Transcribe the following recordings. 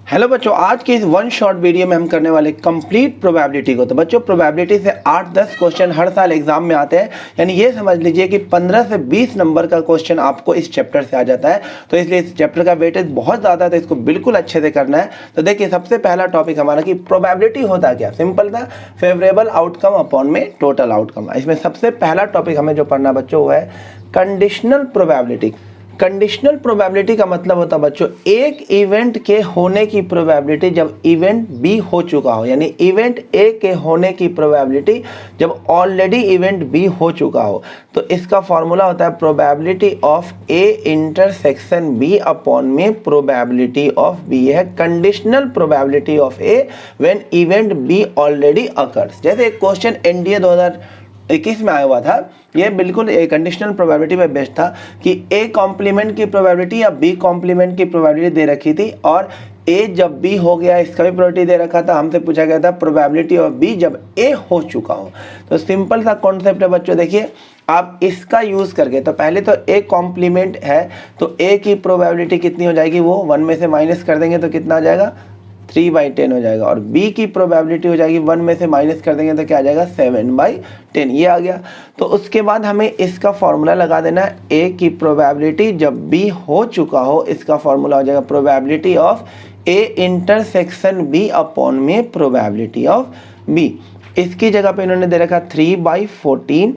Hello बच्चों, आज की इस वन शॉट वीडियो में हम करने वाले कंप्लीट प्रोबेबिलिटी को। तो बच्चों, प्रोबेबिलिटी से 8-10 क्वेश्चन हर साल एग्जाम में आते हैं, यानी ये समझ लीजिए कि 15 से 20 नंबर का क्वेश्चन आपको इस चैप्टर से आ जाता है। तो इसलिए इस चैप्टर का वेटेज बहुत ज़्यादा है, तो इसको बिल्कुल अच्छे से करना है। तो देखिए, सबसे पहला टॉपिक हमारा कि प्रोबेबिलिटी होता क्या। सिंपल था, फेवरेबल आउटकम अपॉन में टोटल आउटकम। इसमें सबसे पहला टॉपिक हमें जो पढ़ना बच्चों वो है कंडीशनल प्रोबेबिलिटी। कंडीशनल प्रोबेबिलिटी का मतलब होता है बच्चों, एक इवेंट के होने की प्रोबेबिलिटी जब इवेंट बी हो चुका हो, यानी इवेंट ए के होने की प्रोबेबिलिटी जब ऑलरेडी इवेंट बी हो चुका हो। तो इसका फॉर्मूला होता है probability of A intersection B upon में प्रोबेबिलिटी ऑफ बी। है conditional probability of A when event B already occurs. जैसे एक क्वेश्चन एनडीए 2021 में आया हुआ था, ये बिल्कुल एक कंडीशनल प्रोबेबिलिटी पे बेस्ड था कि ए कॉम्प्लीमेंट की प्रोबेबिलिटी या बी कॉम्प्लीमेंट की प्रोबेबिलिटी दे रखी थी, और ए जब बी हो गया इसका भी प्रोबेबिलिटी दे रखा था। हमसे पूछा गया था प्रोबेबिलिटी ऑफ बी जब ए हो चुका हो। तो सिंपल सा कॉन्सेप्ट है बच्चों। देखिए, आप इसका यूज करके, तो पहले तो ए कॉम्प्लीमेंट है, तो ए की प्रोबेबिलिटी कितनी हो जाएगी, वो 1 में से माइनस कर देंगे तो कितना आ जाएगा, 3/10 हो जाएगा। और b की प्रोबेबिलिटी हो जाएगी 1 में से माइनस कर देंगे तो क्या आ जाएगा, 7/10। ये आ गया। तो उसके बाद हमें इसका फॉर्मूला लगा देना है, a की प्रोबेबिलिटी जब b हो चुका हो, इसका फॉर्मूला हो जाएगा probability of a intersection b upon में प्रोबेबिलिटी ऑफ b। इसकी जगह पे इन्होंने दे रखा 3/14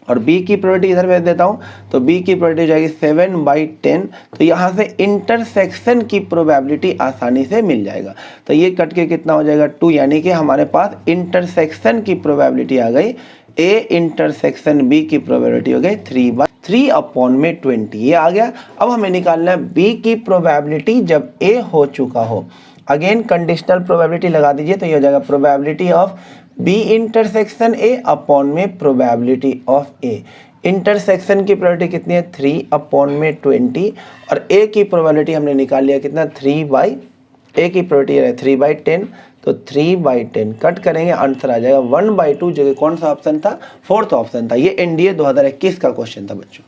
और b की प्रोबेबिलिटी इधर भेज देता हूँ, तो b की प्रोबेबिलिटी हो जाएगी 7/10। तो यहाँ से इंटरसेक्शन की प्रोबेबिलिटी आसानी से मिल जाएगा। तो ये कट के कितना हो जाएगा, 2, यानी कि हमारे पास इंटरसेक्शन की प्रोबेबिलिटी आ गई। a इंटरसेक्शन b की प्रोबेबिलिटी हो गई 3/3 अपॉन में 20। ये आ गया। अब हमें निकालना है b की प्रोबेबिलिटी जब a हो चुका हो। अगेन कंडीशनल प्रोबेबिलिटी लगा दीजिए, तो ये हो जाएगा probability of B intersection A upon में प्रोबेबिलिटी ऑफ ए। इंटरसेक्शन की प्रोबेबिलिटी कितनी है, 3 अपॉन में 20, और ए की प्रोबेबिलिटी हमने निकाल लिया कितना, ए की प्रोबेबिलिटी है 3/10, तो 3/10 कट करेंगे, आंसर आ जाएगा 1/2। जगह कौन सा ऑप्शन था, 4th ऑप्शन था। ये एनडीए 2021 का क्वेश्चन था बच्चों।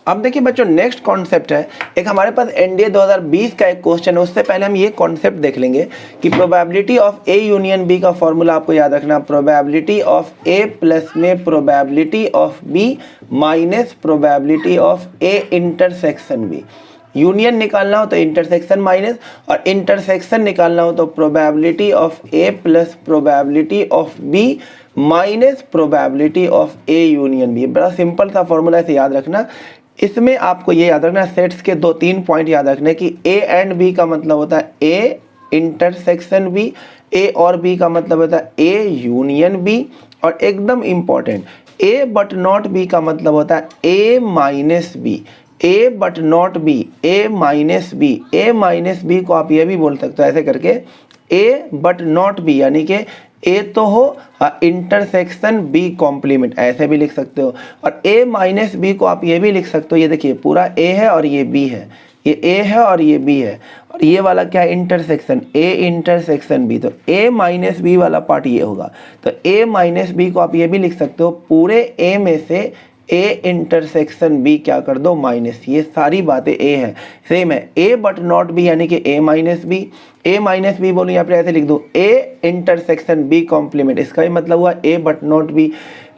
अब देखिए बच्चों, नेक्स्ट कॉन्सेप्ट है, एक हमारे पास एनडीए 2020 का एक क्वेश्चन है। उससे पहले हम ये कॉन्सेप्ट देख लेंगे कि probability of A union B का फॉर्मूला आपको याद रखना, प्रोबेबिलिटी ऑफ ए प्लस में probability of B minus probability of A intersection B. Union निकालना हो तो इंटरसेक्शन माइनस, और इंटरसेक्शन निकालना हो तो probability of A plus probability of B minus probability of A union B. बड़ा सिंपल सा फॉर्मूला है, याद रखना। इसमें आपको ये याद रखना, सेट्स के 2-3 पॉइंट याद रखने कि ए एंड बी का मतलब होता है ए इंटरसेक्शन बी, ए और बी का मतलब होता है ए यूनियन बी, और एकदम important A but not B का मतलब होता है A minus B. A but not B, A minus B. A minus B को आप ये भी बोल सकते हो ऐसे करके, ए बट नॉट बी, यानी कि ए तो हो इंटरसेक्शन बी कॉम्प्लीमेंट, ऐसे भी लिख सकते हो। और ए माइनस बी को आप ये भी लिख सकते हो, ये देखिए पूरा ए है और ये बी है, ये ए है और ये बी है, और ये वाला क्या है, इंटरसेक्शन, ए इंटरसेक्शन बी। तो ए माइनस बी वाला पार्ट ये होगा। तो ए माइनस बी को आप ये भी लिख सकते हो, पूरे ए में से ए इंटरसेक्शन बी क्या कर दो, माइनस। ये सारी बातें ए है, सेम है। ए बट नॉट बी यानी कि ए minus B, A minus B बोलूँ या फिर ऐसे लिख दूँ ए इंटरसेक्शन बी कॉम्प्लीमेंट। इसका भी मतलब हुआ ए बट नॉट बी,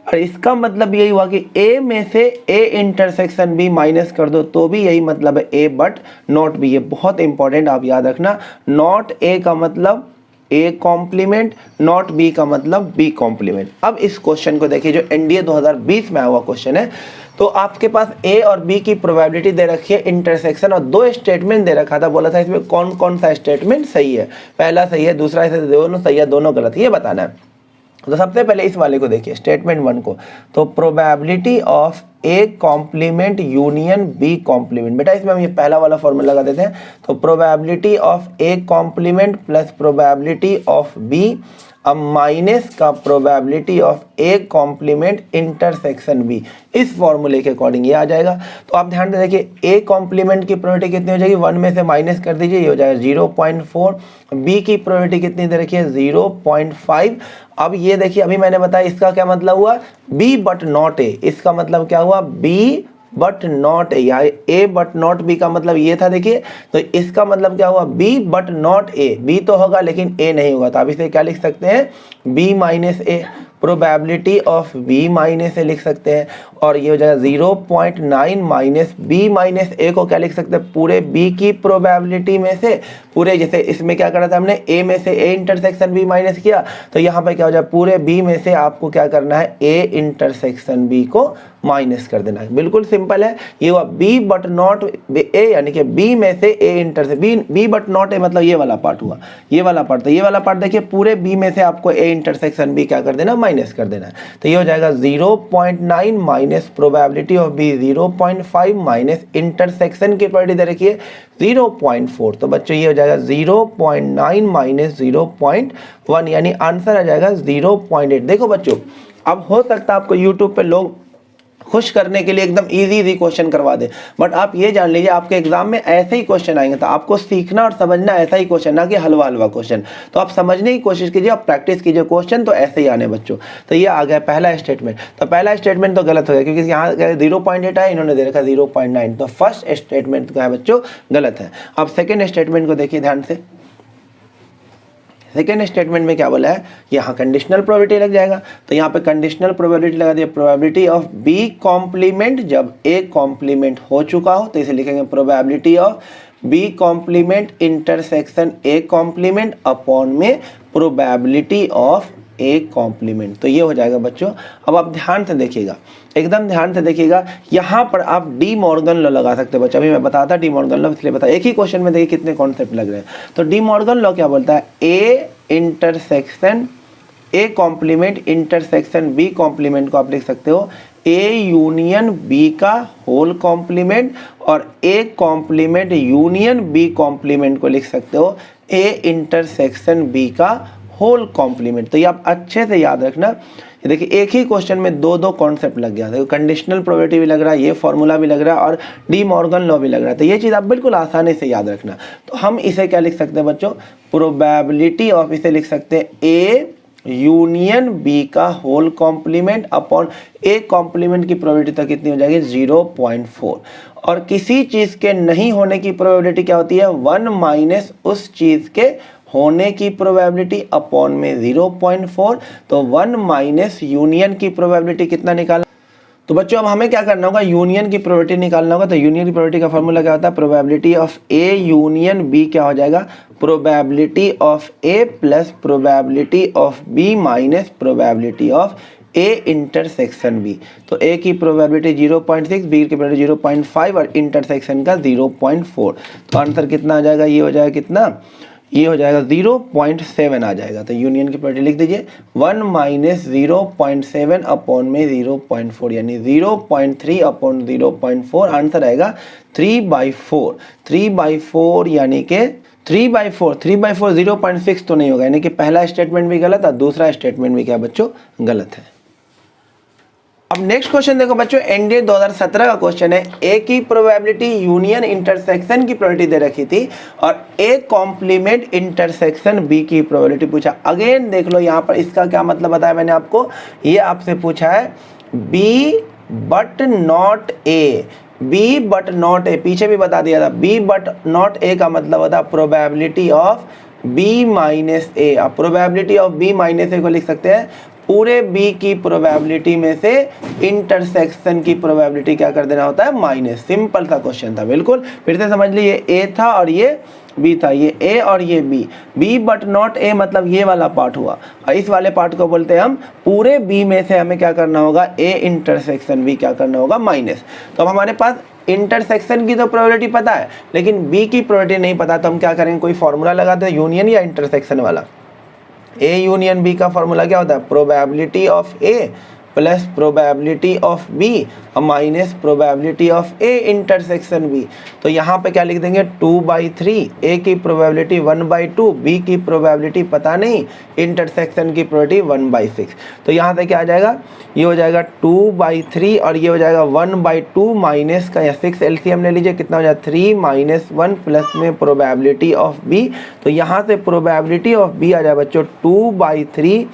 और इसका मतलब यही हुआ कि ए में से ए इंटरसेक्शन बी माइनस कर दो तो भी यही मतलब है ए बट नॉट बी। ये बहुत इंपॉर्टेंट, आप याद रखना। नॉट ए का मतलब ए कॉम्प्लीमेंट, नॉट बी का मतलब बी कॉम्प्लीमेंट। अब इस क्वेश्चन को देखिए, जो एनडीए 2020 में आया हुआ क्वेश्चन है। तो आपके पास ए और बी की प्रोबेबिलिटी दे रखी है इंटरसेक्शन, और 2 स्टेटमेंट दे रखा था। बोला था इसमें कौन कौन सा स्टेटमेंट सही है, पहला सही है, दूसरा ऐसे दोनों सही है, दोनों गलत, ये बताना है। तो सबसे पहले इस वाले को देखिए, स्टेटमेंट 1 को। तो probability of A complement union B complement, बेटा इसमें हम ये पहला वाला फॉर्मूला लगा देते हैं। तो probability of A complement plus probability of B, अब माइनस का probability of A complement intersection B. इस फॉर्मूले के अकॉर्डिंग ये आ जाएगा। तो आप ध्यान से देखिए, ए कॉम्प्लीमेंट की प्रोबेबिलिटी कितनी हो जाएगी, 1 में से माइनस कर दीजिए, ये हो जाएगा 0.4। बी की प्रोबेबिलिटी कितनी दे रखी है, 0.5। अब ये देखिए, अभी मैंने बताया इसका क्या मतलब हुआ, बी बट नॉट ए। इसका मतलब क्या हुआ, बी बट नॉट ए, या ए बट नॉट बी का मतलब ये था। देखिए तो इसका मतलब क्या हुआ, B but not A, B तो होगा लेकिन ए नहीं होगा, तो आप इसे क्या लिख सकते हैं, B minus A. Probability of B minus A लिख सकते हैं, और ये हो जाएगा 0.9 माइनस बी माइनस ए को क्या लिख सकते हैं, पूरे बी की प्रोबेबिलिटी में से पूरे, जैसे इसमें क्या करा था हमने, ए में से ए इंटरसेक्शन बी माइनस किया, तो यहाँ पे क्या हो जाए, पूरे बी में से आपको क्या करना है, ए इंटरसेक्शन बी को माइनस कर देना है। बिल्कुल सिंपल है। ये हुआ बी बट नॉट ए, यानी कि बी में से A intersection, B but not A मतलब ये वाला पार्ट हुआ, ये वाला पार्ट। तो ये वाला पार्ट देखिए, पूरे बी में से आपको ए इंटरसेक्शन बी क्या कर देना, माइनस कर देना है। तो ये हो जाएगा 0.9 minus probability of B 0.5 minus intersection की प्रोबेबिलिटी दे रखी है 0.4। तो बच्चों ये हो जाएगा 0.9 माइनस 0.1, यानी आंसर आ जाएगा 0.8। देखो बच्चों, अब हो सकता है आपको यूट्यूब पे लोग खुश करने के लिए एकदम इजी क्वेश्चन करवा दे, बट आप ये जान लीजिए आपके एग्जाम में ऐसे ही क्वेश्चन आएंगे, तो आपको सीखना और समझना ऐसा ही क्वेश्चन, ना कि हलवा हलवा क्वेश्चन। तो आप समझने की कोशिश कीजिए, आप प्रैक्टिस कीजिए, क्वेश्चन तो ऐसे ही आने बच्चों। तो ये आ गया पहला स्टेटमेंट। तो पहला स्टेटमेंट तो गलत हो गया, क्योंकि यहाँ 0.8 है, इन्होंने दे रखा 0.9, तो फर्स्ट स्टेटमेंट क्या है बच्चों, गलत है। अब सेकेंड स्टेटमेंट को देखिए ध्यान से। सेकेंड स्टेटमेंट में क्या बोला है, यहाँ कंडीशनल प्रोबेबिलिटी लग जाएगा, तो यहाँ पे कंडीशनल प्रोबेबिलिटी लगा दिया, प्रोबेबिलिटी ऑफ बी कॉम्प्लीमेंट जब ए कॉम्प्लीमेंट हो चुका हो, तो इसे लिखेंगे probability of B complement intersection A complement upon में प्रोबेबिलिटी ऑफ ए कॉम्प्लीमेंट। तो ये हो जाएगा बच्चों। अब आप ध्यान से देखिएगा, एकदम ध्यान से देखिएगा, यहाँ पर आप डी मॉर्गन लॉ लगा सकते हैं बच्चों। अभी मैं बताता डी मॉर्गन लॉ, इसलिए बता, एक ही क्वेश्चन में देखिए कितने कॉन्सेप्ट लग रहे हैं। तो डी मॉर्गन लॉ क्या बोलता है, A intersection A complement intersection B complement को आप लिख सकते हो ए यूनियन बी का होल कॉम्प्लीमेंट, और A complement union B complement को लिख सकते हो ए इंटरसेक्शन बी का होल कॉम्प्लीमेंट। तो ये आप अच्छे से याद रखना। ये देखिए एक ही क्वेश्चन में दो कॉन्सेप्ट लग गया, देखो कंडीशनल प्रोबेबिलिटी भी लग रहा है, ये फॉर्मूला भी लग रहा है, और डी मॉर्गन लॉ भी लग रहा है। तो ये चीज़ आप बिल्कुल आसानी से याद रखना। तो हम इसे क्या लिख सकते हैं बच्चों, प्रोबेबिलिटी ऑफ, इसे लिख सकते हैं ए यूनियन बी का whole complement upon A complement की प्रोबेबिलिटी तो कितनी हो जाएगी 0.4, और किसी चीज़ के नहीं होने की प्रोबेबिलिटी क्या होती है 1 माइनस उस चीज़ के होने की प्रोबेबिलिटी अपॉन में 0.4। तो 1 माइनस यूनियन की प्रोबेबिलिटी कितना निकालना। तो बच्चों अब हमें क्या करना होगा, यूनियन की प्रोबेबिलिटी निकालना होगा। तो यूनियन की प्रोबेबिलिटी का फॉर्मूला क्या होता है, probability of A union B क्या हो जाएगा, probability of A plus probability of B minus probability of A intersection B. तो ए की प्रोबेबिलिटी 0.6, बी की प्रोबेबिलिटी 0.5 और इंटरसेक्शन का 0.4। तो आंसर कितना आ जाएगा, ये हो जाएगा कितना, ये हो जाएगा 0.7 आ जाएगा। तो यूनियन की प्रोबेबिलिटी लिख दीजिए 1 माइनस 0.7 अपॉन में 0.4, यानी 0.3 अपॉन 0.4, आंसर आएगा 3/4। 3/4 यानी कि 3/4 0.6 तो नहीं होगा, यानी कि पहला स्टेटमेंट भी गलत और दूसरा स्टेटमेंट भी क्या बच्चों गलत है। अब नेक्स्ट क्वेश्चन देखो बच्चों, एनडीए 2017 का क्वेश्चन है। ए की प्रोबेबिलिटी यूनियन इंटरसेक्शन की प्रोबेबिलिटी दे रखी थी, और ए कॉम्प्लीमेंट इंटरसेक्शन बी की प्रोबेबिलिटी पूछा। अगेन देख लो यहाँ पर इसका क्या मतलब बताया मैंने आपको, ये आपसे पूछा है B but not A, B but not A, पीछे भी बता दिया था, बी बट नॉट ए का मतलब होता है प्रोबेबिलिटी ऑफ बी माइनस ए। आप प्रोबेबिलिटी ऑफ बी माइनस ए को लिख सकते हैं पूरे बी की प्रोबेबिलिटी में से इंटरसेक्शन की प्रोबेबिलिटी क्या कर देना होता है माइनस। सिंपल सा क्वेश्चन था बिल्कुल। फिर से समझ लीजिए, ए था और ये बी था, ये ए और ये B, B but not A मतलब ये वाला पार्ट हुआ, और इस वाले पार्ट को बोलते हैं हम पूरे बी में से हमें क्या करना होगा, ए इंटरसेक्शन बी क्या करना होगा माइनस। तो अब हमारे पास इंटरसेक्शन की तो प्रोबेबिलिटी पता है, लेकिन बी की प्रोबेबिलिटी नहीं पता, तो हम क्या करेंगे, कोई फॉर्मूला लगाते हैं यूनियन या इंटरसेक्शन वाला। ए यूनियन बी का फॉर्मूला क्या होता है, probability of A plus probability of B minus probability of A intersection B. तो यहाँ पे क्या लिख देंगे 2/3, ए की प्रोबेबिलिटी 1/2, बी की प्रोबेबिलिटी पता नहीं, इंटरसेक्शन की प्रोबेबिलिटी 1/6। तो यहाँ से क्या आ जाएगा, ये हो जाएगा 2/3 और ये हो जाएगा 1/2 माइनस का या 6 एलसीएम ले लीजिए, कितना हो जाएगा 3 - 1 प्लस में प्रोबेबिलिटी ऑफ बी। तो यहाँ से प्रोबेबिलिटी ऑफ बी आ जाए बच्चों 2/3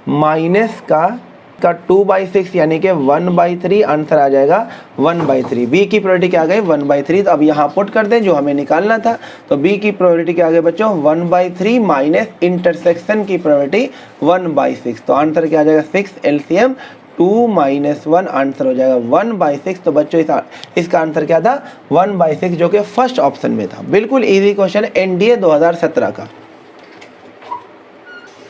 माइनस का का 2/6 यानी कि 1/3 आंसर आ जाएगा 1/3। बी की प्रोबेबिलिटी क्या आ गई 1/3। तो अब यहाँ पुट कर दें जो हमें निकालना था। तो बी की प्रोबेबिलिटी क्या आ गई बच्चों 1/3 माइनस इंटरसेक्शन की प्रोबेबिलिटी 1/6। तो आंसर क्या आ जाएगा 6 LCM 2 - 1 आंसर हो जाएगा 1/6। तो बच्चों इसका आंसर क्या था 1/6 जो कि फर्स्ट ऑप्शन में था। बिल्कुल इजी क्वेश्चन एनडीए 2017 का।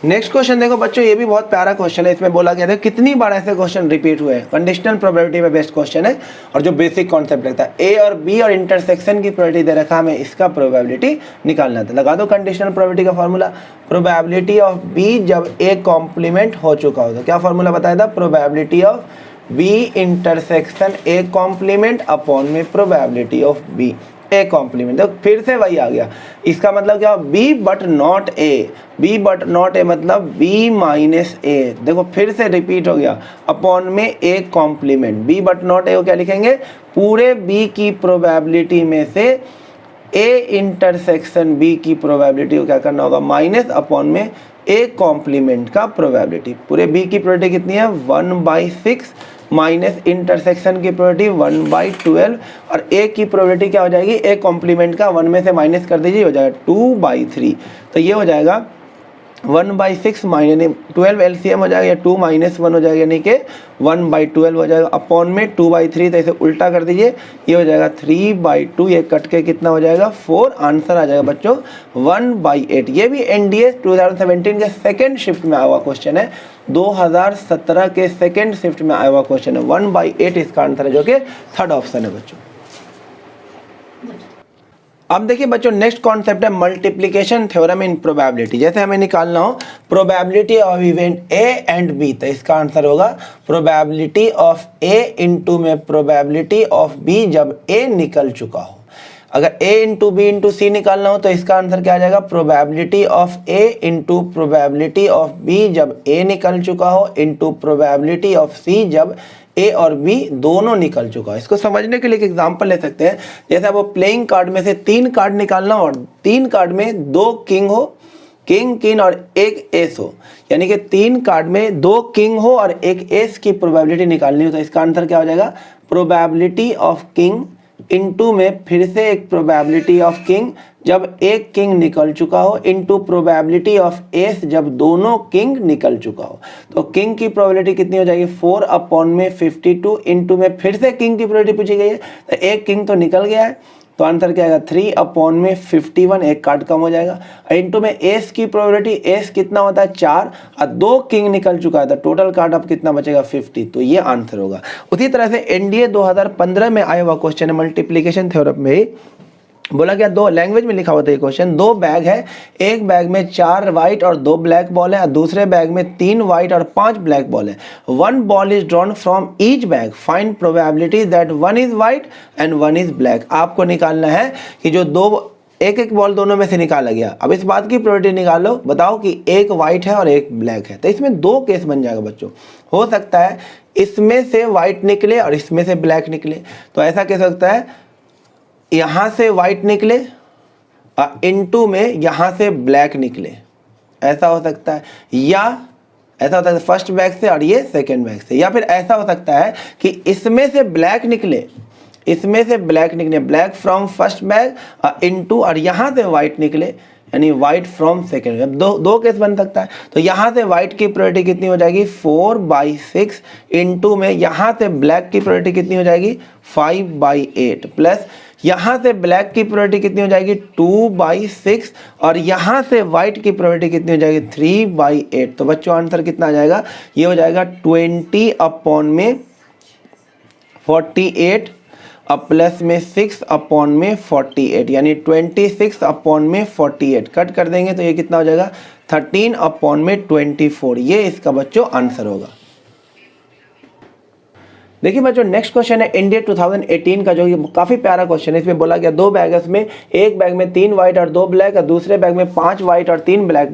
नेक्स्ट क्वेश्चन देखो बच्चों, ये भी बहुत प्यारा क्वेश्चन है। इसमें बोला गया था कितनी बार ऐसे क्वेश्चन रिपीट हुए हैं। कंडीशनल प्रोबेबिलिटी पे बेस्ड क्वेश्चन है और जो बेसिक कॉन्सेप्ट लगता है ए और बी और इंटरसेक्शन की प्रोबेबिलिटी दे रखा हमें इसका प्रोबेबिलिटी निकालना था। लगा दो कंडीशनल प्रोबेबिलिटी का फॉर्मूला, प्रोबेबिलिटी ऑफ बी जब ए कॉम्प्लीमेंट हो चुका हो। तो क्या फॉर्मूला बताया था, probability of B intersection A complement upon में probability of B A complement. तो फिर से वही आ गया। इसका मतलब क्या, B but not A, B but not A मतलब बी माइनस ए। देखो फिर से रिपीट हो गया अपॉन में A complement. B but not A को क्या लिखेंगे, पूरे बी की प्रोबेबिलिटी में से ए इंटरसेक्शन बी की प्रोबेबिलिटी को क्या करना होगा माइनस अपॉन में ए कॉम्प्लीमेंट का प्रोबेबिलिटी। पूरे बी की प्रोबेबिलिटी कितनी है 1/6 माइनस इंटरसेक्शन की प्रोबेबिलिटी 1/12 और ए की प्रोबेबिलिटी क्या हो जाएगी, ए कॉम्प्लीमेंट का 1 में से माइनस कर दीजिए हो जाएगा 2/3। तो ये हो जाएगा 1/6 माइनस 12 LCM हो जाएगा या 2 - 1 हो जाएगा यानी कि 1/12 हो जाएगा अपॉन में 2/3। तो इसे उल्टा कर दीजिए, ये हो जाएगा 3/2। ये कट के कितना हो जाएगा 4। आंसर आ जाएगा बच्चों 1/8। ये भी एनडीए 2017 के सेकेंड शिफ्ट में आया हुआ क्वेश्चन है। 2017 के सेकेंड शिफ्ट में आया हुआ क्वेश्चन है। 1/8 इसका आंसर है जो कि थर्ड ऑप्शन है बच्चों। अब देखिए बच्चों नेक्स्ट कॉन्सेप्ट है मल्टीप्लिकेशन थ्योरम इन प्रोबेबिलिटी। जैसे हमें निकालना हो probability of event A and B, तो इसका आंसर होगा प्रोबेबिलिटी ऑफ ए इंटू में प्रोबेबिलिटी ऑफ बी जब ए निकल चुका हो। अगर a into B into C निकालना हो तो इसका आंसर क्या आ जाएगा, probability of A into probability of B जब a निकल चुका हो इंटू प्रोबेबिलिटी ऑफ सी जब ए और बी दोनों निकल चुका हो। इसको समझने के लिए एक एग्जांपल ले सकते हैं। जैसे आपको प्लेइंग कार्ड में से 3 कार्ड निकालना हो और 3 कार्ड में 2 किंग हो, किंग किंग और एक एस हो, यानी कि 3 कार्ड में 2 किंग हो और एक एस की प्रोबेबिलिटी निकालनी हो। तो इसका आंसर क्या हो जाएगा, प्रोबेबिलिटी ऑफ किंग इनटू में फिर से एक प्रोबेबिलिटी ऑफ किंग जब एक किंग निकल चुका हो इनटू प्रोबेबिलिटी ऑफ एस जब दोनों किंग निकल चुका हो। तो किंग की प्रोबेबिलिटी कितनी हो जाएगी 4 अपॉन में 52 इनटू में फिर से किंग की प्रोबेबिलिटी पूछी गई है। तो एक किंग तो निकल गया है तो आंसर क्या आएगा 3 अपॉन में 51, एक कार्ड कम हो जाएगा। इनटू में एस की प्रोबेबिलिटी, एस कितना होता है 4 और 2 किंग निकल चुका है तो टोटल कार्ड अब कितना बचेगा 50। तो ये आंसर होगा। उसी तरह से एनडीए 2015 में आया हुआ क्वेश्चन है मल्टीप्लिकेशन थ्योरम में बोला गया, 2 लैंग्वेज में लिखा हुआ था ये क्वेश्चन। 2 बैग है, एक बैग में 4 वाइट और 2 ब्लैक बॉल है और दूसरे बैग में 3 वाइट और 5 ब्लैक बॉल है। 1 ball is drawn from each bag, find probability that 1 is white and 1 is black. आपको निकालना है कि जो एक बॉल दोनों में से निकाला गया। अब इस बात की प्रोबेबिलिटी निकालो, बताओ कि एक वाइट है और एक ब्लैक है। तो इसमें 2 केस बन जाएगा बच्चों। हो सकता है इसमें से वाइट निकले और इसमें से ब्लैक निकले। तो ऐसा कह सकता है यहाँ से वाइट निकले इनटू में यहाँ से ब्लैक निकले, ऐसा हो सकता है। या ऐसा होता है फर्स्ट बैग से और ये सेकंड बैग से। या फिर ऐसा हो सकता है कि इसमें से ब्लैक निकले, इसमें से ब्लैक निकले, black from first bag into और यहाँ से वाइट निकले यानी वाइट फ्रॉम सेकेंड बैग। दो केस बन सकता है। तो यहाँ से वाइट की प्रोबेबिलिटी कितनी हो जाएगी 4/6 इनटू में यहाँ से ब्लैक की प्रोबेबिलिटी कितनी हो जाएगी 5/8 प्लस यहाँ से ब्लैक की प्रोबेबिलिटी कितनी हो जाएगी 2/6 और यहाँ से वाइट की प्रोबेबिलिटी कितनी हो जाएगी 3/8। तो बच्चों आंसर कितना आ जाएगा, ये हो जाएगा 20 अपॉन में 48 अब प्लस में 6 अपॉन में 48 यानी 26 अपॉन में 48 कट कर देंगे तो ये कितना हो जाएगा 13 अपॉन में 24। ये इसका बच्चों आंसर होगा। देखिए बच्चों नेक्स्ट क्वेश्चन है इंडिया 2018 का, जो ये काफ़ी प्यारा क्वेश्चन है। इसमें बोला गया 2 बैग है, उसमें एक बैग में 3 वाइट और 2 ब्लैक और दूसरे बैग में 5 वाइट और 3 ब्लैक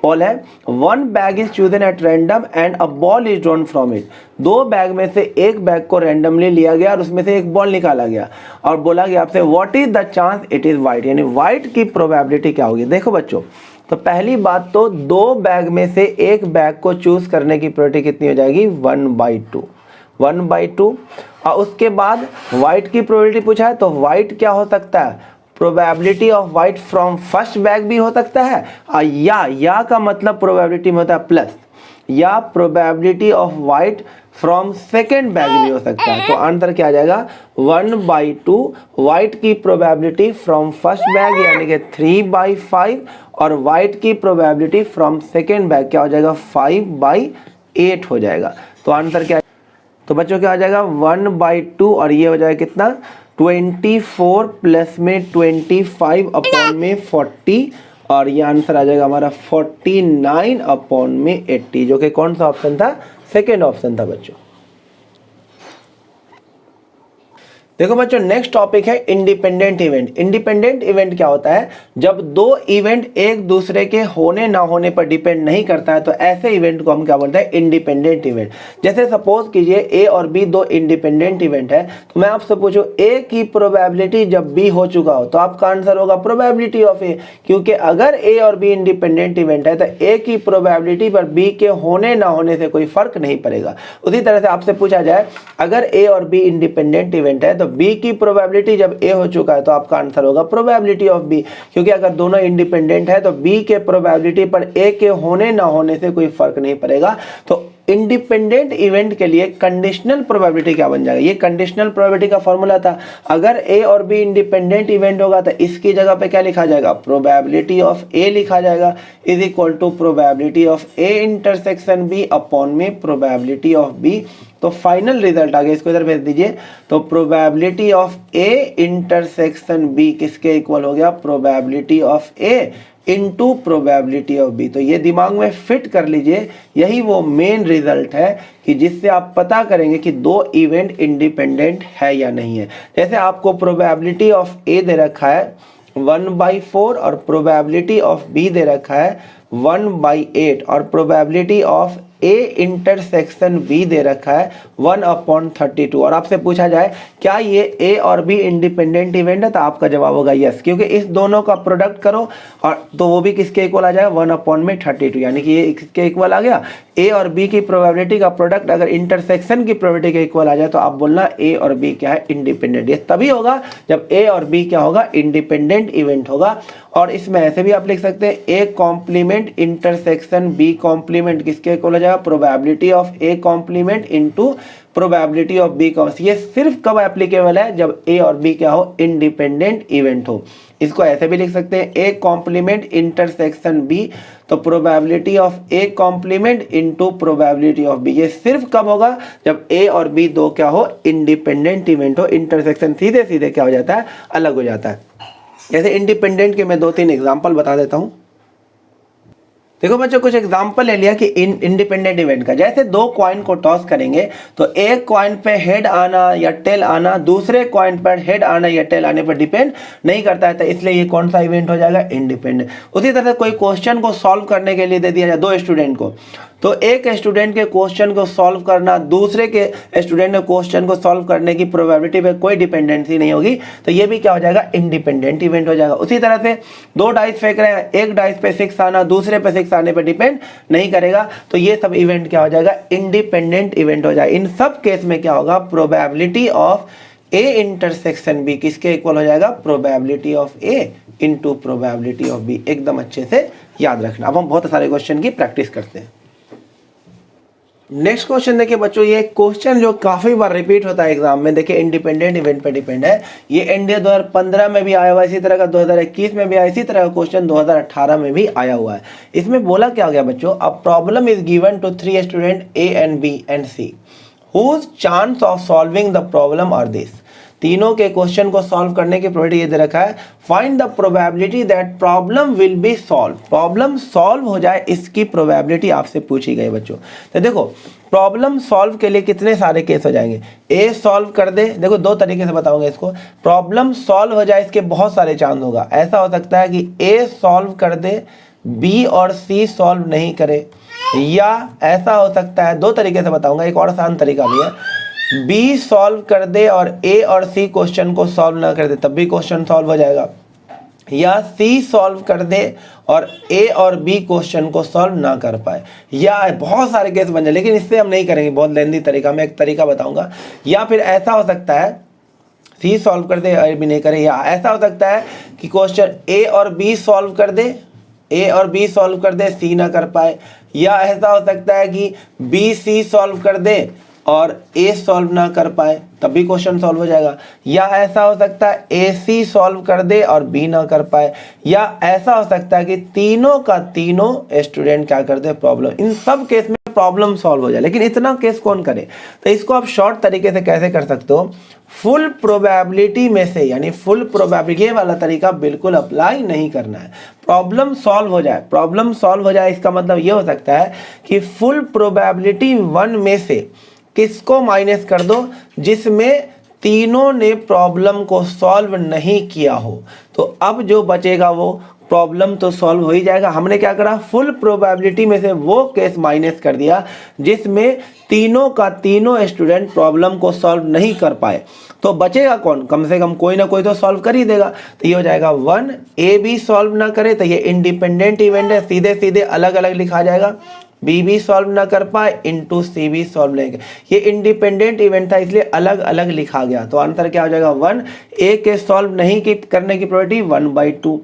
बॉल है। 1 bag is chosen at random and a ball is drawn from it. 2 bag में से एक बैग को रैंडमली लिया गया और उसमें से एक बॉल निकाला गया और बोला गया आपसे what is the chance it is white, यानी वाइट की प्रोबेबिलिटी क्या होगी। देखो बच्चों तो पहली बात तो 2 बैग में से एक बैग को चूज करने की प्रोबेबिलिटी कितनी हो जाएगी 1/2, 1/2। और उसके बाद वाइट की प्रोबेबिलिटी पूछा है, तो वाइट क्या हो सकता है, probability of white from first bag भी हो सकता है, और या का मतलब प्रोबेबिलिटी में होता है प्लस, या probability of white from second bag भी हो सकता है। तो आंसर क्या आ जाएगा 1/2 वाइट की प्रोबेबिलिटी फ्रॉम फर्स्ट बैग यानी कि 3/5, और वाइट की प्रोबेबिलिटी फ्रॉम सेकेंड बैग क्या हो जाएगा 5/8 हो जाएगा। तो आंसर क्या, तो बच्चों क्या हो जाएगा 1/2, और ये हो जाएगा कितना 24 प्लस में 25 अपॉन में 40, और ये आंसर आ जाएगा हमारा 49 अपॉन में 80, जो कि कौन सा ऑप्शन था, सेकेंड ऑप्शन था बच्चों। देखो बच्चों नेक्स्ट टॉपिक है इंडिपेंडेंट इवेंट। इंडिपेंडेंट इवेंट क्या होता है, जब 2 इवेंट एक दूसरे के होने ना होने पर डिपेंड नहीं करता है, तो ऐसे इवेंट को हम क्या बोलते हैं, इंडिपेंडेंट इवेंट। जैसे सपोज कीजिए ए और बी 2 इंडिपेंडेंट इवेंट है, तो मैं आपसे पूछूं ए की प्रोबेबिलिटी जब बी हो चुका हो, तो आपका आंसर होगा प्रोबेबिलिटी ऑफ ए, क्योंकि अगर ए और बी इंडिपेंडेंट इवेंट है तो ए की प्रोबेबिलिटी पर बी के होने ना होने से कोई फर्क नहीं पड़ेगा। उसी तरह से आपसे पूछा जाए अगर ए और बी इंडिपेंडेंट इवेंट है तो बी की प्रोबेबिलिटी जब ए हो चुका है, तो आपका आंसर होगा प्रोबेबिलिटी ऑफ बी, क्योंकि अगर दोनों इंडिपेंडेंट है तो बी के प्रोबेबिलिटी पर ए के होने ना होने से कोई फर्क नहीं पड़ेगा। तो इंडिपेंडेंट इवेंट के लिए कंडीशनल प्रोबेबिलिटी क्या बन जाएगा, ये कंडीशनल प्रोबेबिलिटी का फॉर्मूला था। अगर ए और बी इंडिपेंडेंट इवेंट होगा तो इसकी जगह पे क्या लिखा जाएगा, प्रोबेबिलिटी ऑफ ए लिखा जाएगा, is equal to probability of A intersection B upon में प्रोबेबिलिटी ऑफ बी। तो फाइनल रिजल्ट आ गया, इसको इधर भेज दीजिए। तो probability of A intersection B किसके इक्वल हो गया, probability of A into probability of B. तो ये दिमाग में फिट कर लीजिए, यही वो मेन रिजल्ट है कि जिससे आप पता करेंगे कि 2 इवेंट इंडिपेंडेंट है या नहीं है। जैसे आपको प्रोबेबिलिटी ऑफ ए दे रखा है 1/4 और प्रोबेबिलिटी ऑफ बी दे रखा है 1/8 और probability of A intersection B दे रखा है 1/32, और आपसे पूछा जाए क्या ये ए और बी इंडिपेंडेंट इवेंट है, तो आपका जवाब होगा यस, क्योंकि इस दोनों का प्रोडक्ट करो और तो वो भी किसके इक्वल आ जाएगा 1/32, यानी कि ये किसके इक्वल आ गया, ए और बी की प्रोबेबिलिटी का प्रोडक्ट अगर इंटरसेक्शन की प्रोबेबिलिटी के इक्वल आ जाए तो आप बोलना ए और बी क्या है, इंडिपेंडेंट। ये तभी होगा जब ए और बी क्या होगा, इंडिपेंडेंट इवेंट होगा। और इसमें ऐसे भी आप लिख सकते हैं A complement intersection B complement किसके इक्वल हो जाएगा, probability of A complement into probability of B complement. ये सिर्फ कब एप्लीकेबल है, जब ए और बी क्या हो, इंडिपेंडेंट इवेंट हो। इसको ऐसे भी लिख सकते हैं ए कॉम्प्लीमेंट इंटरसेक्शन बी, तो probability of A complement into probability of B. ये सिर्फ कब होगा, जब ए और बी 2 क्या हो, इंडिपेंडेंट इवेंट हो। इंटरसेक्शन सीधे सीधे क्या हो जाता है, अलग हो जाता है। जैसे इंडिपेंडेंट के मैं 2-3 एग्जांपल बता देता हूं। देखो बच्चों कुछ एग्जांपल ले लिया कि इंडिपेंडेंट इवेंट का। जैसे 2 कॉइन को टॉस करेंगे तो एक कॉइन पे हेड आना या टेल आना दूसरे कॉइन पर हेड आना या टेल आने पर डिपेंड नहीं करता है, तो इसलिए ये कौन सा इवेंट हो जाएगा, इंडिपेंडेंट। उसी तरह से कोई क्वेश्चन को सॉल्व करने के लिए दे दिया जाए 2 स्टूडेंट को, तो एक स्टूडेंट के क्वेश्चन को सॉल्व करना दूसरे के स्टूडेंट के क्वेश्चन को सॉल्व करने की प्रोबेबिलिटी पे कोई डिपेंडेंसी नहीं होगी, तो ये भी क्या हो जाएगा, इंडिपेंडेंट इवेंट हो जाएगा। उसी तरह से 2 डाइस फेंक रहे हैं, एक डाइस पे 6 आना दूसरे पे 6 आने पे डिपेंड नहीं करेगा, तो ये सब इवेंट क्या हो जाएगा, इंडिपेंडेंट इवेंट हो जाएगा। इन सब केस में क्या होगा, probability of A intersection B किसके इक्वल हो जाएगा, probability of A into probability of B. एकदम अच्छे से याद रखना। अब हम बहुत सारे क्वेश्चन की प्रैक्टिस करते हैं। नेक्स्ट क्वेश्चन देखिए बच्चों, ये क्वेश्चन जो काफी बार रिपीट होता है एग्जाम में, देखिए इंडिपेंडेंट इवेंट पे डिपेंड है। ये एनडीए 2015 में भी आया हुआ है, इसी तरह का 2021 में भी आया, इसी तरह का क्वेश्चन 2018 में भी आया हुआ है। इसमें बोला क्या गया बच्चों, a problem is given to 3 student A and B and C, whose chance of solving the problem are this. तीनों के क्वेश्चन को सॉल्व करने की प्रोबेबिलिटी ये दे रखा है, find the probability that problem will be solve. Problem solve हो जाए इसकी प्रोबेबिलिटी आपसे पूछी गई बच्चों। तो देखो प्रॉब्लम सॉल्व के लिए कितने सारे केस हो जाएंगे, ए सॉल्व कर दे, देखो 2 तरीके से बताऊंगा इसको। प्रॉब्लम सॉल्व हो जाए इसके बहुत सारे चांस होगा। ऐसा हो सकता है कि ए सॉल्व कर दे, बी और सी सॉल्व नहीं करे, या ऐसा हो सकता है, 2 तरीके से बताऊंगा, एक और आसान तरीका भी है, बी सॉल्व कर दे और ए और सी क्वेश्चन को सॉल्व ना कर दे, तब भी क्वेश्चन सॉल्व हो जाएगा। या सी सॉल्व कर दे और ए और बी क्वेश्चन को सॉल्व ना कर पाए, या बहुत सारे केस बन जाए, लेकिन इससे हम नहीं करेंगे, बहुत लेंदी तरीका, मैं एक तरीका बताऊंगा। या फिर ऐसा हो सकता है सी सॉल्व कर दे और बी नहीं करे, या ऐसा हो सकता है कि क्वेश्चन ए और बी सॉल्व कर दे, ए और बी सॉल्व कर दे, सी ना कर पाए, या ऐसा हो सकता है कि बी सी सॉल्व कर दे और ए सॉल्व ना कर पाए, तब भी क्वेश्चन सॉल्व हो जाएगा। या ऐसा हो सकता है ए सी सॉल्व कर दे और बी ना कर पाए, या ऐसा हो सकता है कि तीनों का तीनों स्टूडेंट क्या कर दे प्रॉब्लम, इन सब केस में प्रॉब्लम सॉल्व हो जाए। लेकिन इतना केस कौन करे, तो इसको आप शॉर्ट तरीके से कैसे कर सकते हो, फुल प्रोबेबिलिटी में से, यानी फुल प्रोबेबिलिटी, ये वाला तरीका बिल्कुल अप्लाई नहीं करना है। प्रॉब्लम सॉल्व हो जाए, प्रॉब्लम सॉल्व हो जाए, इसका मतलब ये हो सकता है कि फुल प्रोबेबिलिटी 1 में से किसको माइनस कर दो, जिसमें तीनों ने प्रॉब्लम को सॉल्व नहीं किया हो, तो अब जो बचेगा वो प्रॉब्लम तो सॉल्व हो ही जाएगा। हमने क्या करा, फुल प्रोबेबिलिटी में से वो केस माइनस कर दिया जिसमें तीनों का तीनों स्टूडेंट प्रॉब्लम को सॉल्व नहीं कर पाए, तो बचेगा कौन, कम से कम कोई ना कोई तो सॉल्व कर ही देगा। तो ये हो जाएगा 1, ए बी सॉल्व ना करे तो ये इंडिपेंडेंट इवेंट है, सीधे सीधे अलग अलग लिखा जाएगा, बी भी सॉल्व ना कर पाए इंटू सी भी सॉल्व नहीं कर, ये इंडिपेंडेंट इवेंट था इसलिए अलग अलग लिखा गया। तो आंसर क्या हो जाएगा 1, ए के सॉल्व नहीं करने की प्रोबेबिलिटी 1/2,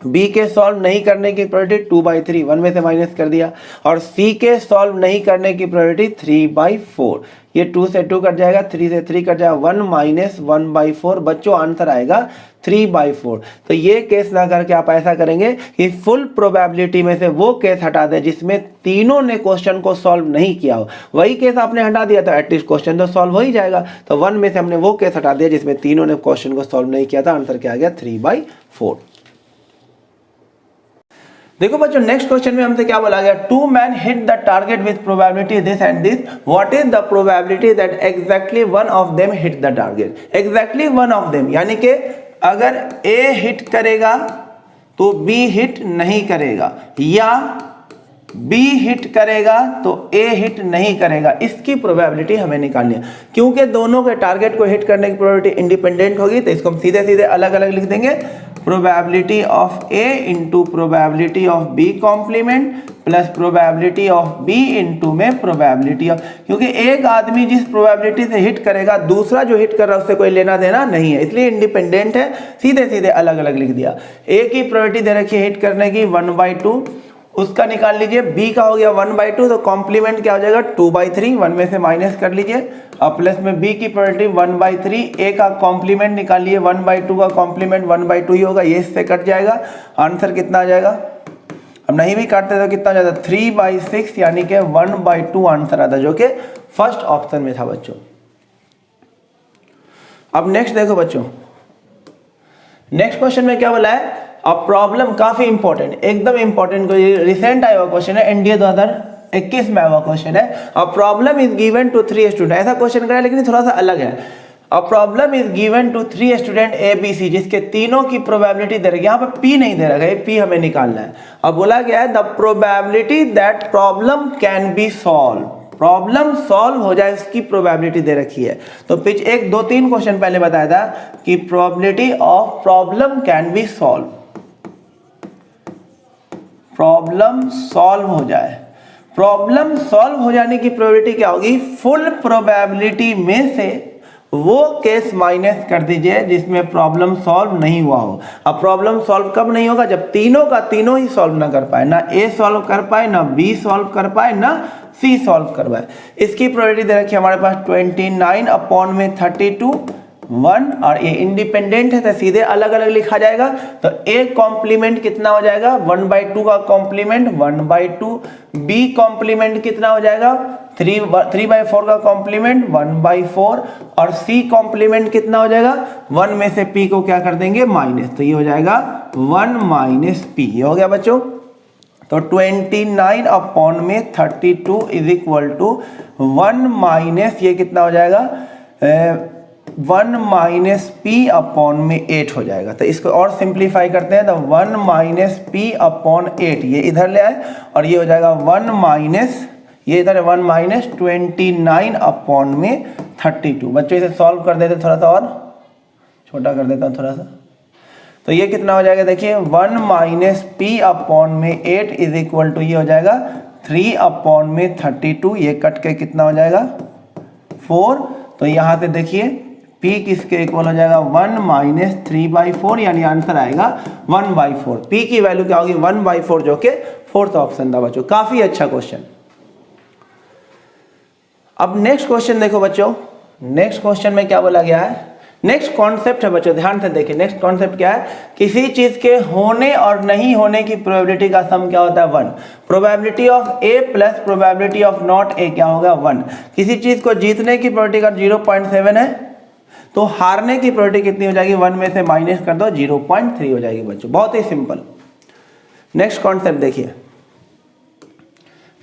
बी के सॉल्व नहीं करने की प्रोबेबिलिटी 2/3, 1 में से माइनस कर दिया, और सी के सॉल्व नहीं करने की प्रोबेबिलिटी 3/4, ये 2 से 2 कट जाएगा, 3 से 3 कट जाएगा, 1 माइनस 1/4, बच्चों आंसर आएगा 3/4। तो ये केस ना करके आप ऐसा करेंगे कि फुल प्रोबेबिलिटी में से वो केस हटा दें जिसमें तीनों ने क्वेश्चन को सॉल्व नहीं किया हो, वही केस आपने हटा दिया तो एटलीस्ट क्वेश्चन तो सॉल्व हो ही जाएगा। तो 1 में से हमने वो केस हटा दिया जिसमें तीनों ने क्वेश्चन को सॉल्व नहीं किया था, आंसर क्या आ गया 3/4। देखो बच्चों नेक्स्ट क्वेश्चन में हमसे क्या बोला गया, 2 men hit the target with probability this and this, what is the probability that exactly one of them hit the target, exactly one of them, यानी कि अगर A हिट करेगा तो B हिट नहीं करेगा, या B हिट करेगा तो A हिट नहीं करेगा, इसकी प्रोबेबिलिटी हमें निकालनी है। क्योंकि दोनों के टारगेट को हिट करने की प्रोबेबिलिटी इंडिपेंडेंट होगी तो इसको हम सीधे सीधे अलग अलग लिख देंगे, probability of A into probability of B complement plus probability of B into में प्रोबेबिलिटी ऑफ, क्योंकि एक आदमी जिस प्रोबेबिलिटी से हिट करेगा दूसरा जो हिट कर रहा है उससे कोई लेना देना नहीं है, इसलिए इंडिपेंडेंट है, सीधे सीधे अलग अलग लिख दिया। A की प्रोबेबिलिटी दे रखी है हिट करने की 1/2, उसका निकाल लीजिए, B का हो गया 1/2, तो कॉम्प्लीमेंट क्या हो जाएगा 2/3, 1 में से माइनस कर लीजिए, और प्लस में B की प्रोबेबिलिटी 1/3, A का कॉम्प्लीमेंट निकालिए, 1/2 का कॉम्प्लीमेंट 1/2 ही होगा, ये इससे कट जाएगा, आंसर कितना आ जाएगा, अब नहीं भी काटते तो कितना हो जाता 3/6, यानी कि 1/2 आंसर आता जो कि फर्स्ट ऑप्शन में था बच्चों। अब नेक्स्ट देखो बच्चों, नेक्स्ट क्वेश्चन में क्या बोला है, अब प्रॉब्लम काफी इंपॉर्टेंट, एकदम इंपॉर्टेंट, रिसेंट आया हुआ क्वेश्चन है, एनडीए 2021 में आया हुआ क्वेश्चन है। अब problem is given to 3 student, ऐसा क्वेश्चन करा लेकिन थोड़ा सा अलग है। अब problem is given to 3 student A B C, जिसके तीनों की प्रोबेबिलिटी दे रखी है, यहाँ पे पी नहीं दे रखा है, पी हमें निकालना है। अब बोला गया है the probability that problem can be solve, problem solve हो जाए इसकी प्रोबेबिलिटी दे रखी है। तो पिछ 1 2 3 क्वेश्चन पहले बताया था कि probability of problem can be solve, problem solve हो जाए, प्रॉब्लम सॉल्व हो जाने की प्रोबेबिलिटी क्या होगी, फुल प्रोबेबिलिटी में से वो केस माइनस कर दीजिए जिसमें प्रॉब्लम सॉल्व नहीं हुआ हो। अब प्रॉब्लम सॉल्व कब नहीं होगा, जब तीनों का तीनों ही सॉल्व ना कर पाए, ना ए सॉल्व कर पाए, ना बी सॉल्व कर पाए, ना सी सॉल्व कर पाए। इसकी प्रोबेबिलिटी दे रखी है हमारे पास 29/32, 1, और ये इंडिपेंडेंट है तो सीधे अलग अलग लिखा जाएगा। तो ए कॉम्प्लीमेंट कितना हो जाएगा, 1/2 का कॉम्प्लीमेंट 1/2, बी कॉम्प्लीमेंट कितना हो जाएगा 3/4 का कॉम्प्लीमेंट 1/4, और सी कॉम्प्लीमेंट कितना हो जाएगा, 1 में से p को क्या कर देंगे माइनस, तो ये हो जाएगा 1 माइनस p, ये हो गया बच्चों। तो 29/32 इज इक्वल टू 1 माइनस ये कितना हो जाएगा 1 माइनस p अपॉन में 8 हो जाएगा। तो इसको और सिंप्लीफाई करते हैं तो 1 माइनस p अपॉन 8 ये इधर ले आए, और ये हो जाएगा 1 माइनस ये इधर है 1 माइनस 29/32। बच्चों इसे सॉल्व कर देते, थोड़ा सा और छोटा कर देता हूँ थोड़ा सा, तो तो ये कितना हो जाएगा देखिए 1 माइनस पी अपॉन में 8 इज इक्वल टू ये हो जाएगा 3 अपॉन में 32, ये कट के कितना हो जाएगा 4। तो यहाँ से देखिए P किसके इक्वल हो जाएगा 1 माइनस 3/4, यानी आंसर आएगा 1/4। P की वैल्यू क्या होगी 1/4, जो कि फोर्थ ऑप्शन था बच्चों। काफी अच्छा क्वेश्चन। अब नेक्स्ट क्वेश्चन देखो बच्चों, नेक्स्ट क्वेश्चन में क्या बोला गया है, नेक्स्ट कॉन्सेप्ट है बच्चों, ध्यान से देखिए। नेक्स्ट कॉन्सेप्ट क्या है, किसी चीज के होने और नहीं होने की प्रोबेबिलिटी का सम क्या होता है 1। Probability of A plus probability of not a क्या होगा 1। किसी चीज को जीतने की प्रोबेबिलिटी का 0.7 है, तो हारने की प्रोबेबिलिटी कितनी हो जाएगी, 1 में से माइनस कर दो 0.3 हो जाएगी बच्चों। बहुत ही सिंपल। नेक्स्ट कॉन्सेप्ट देखिए,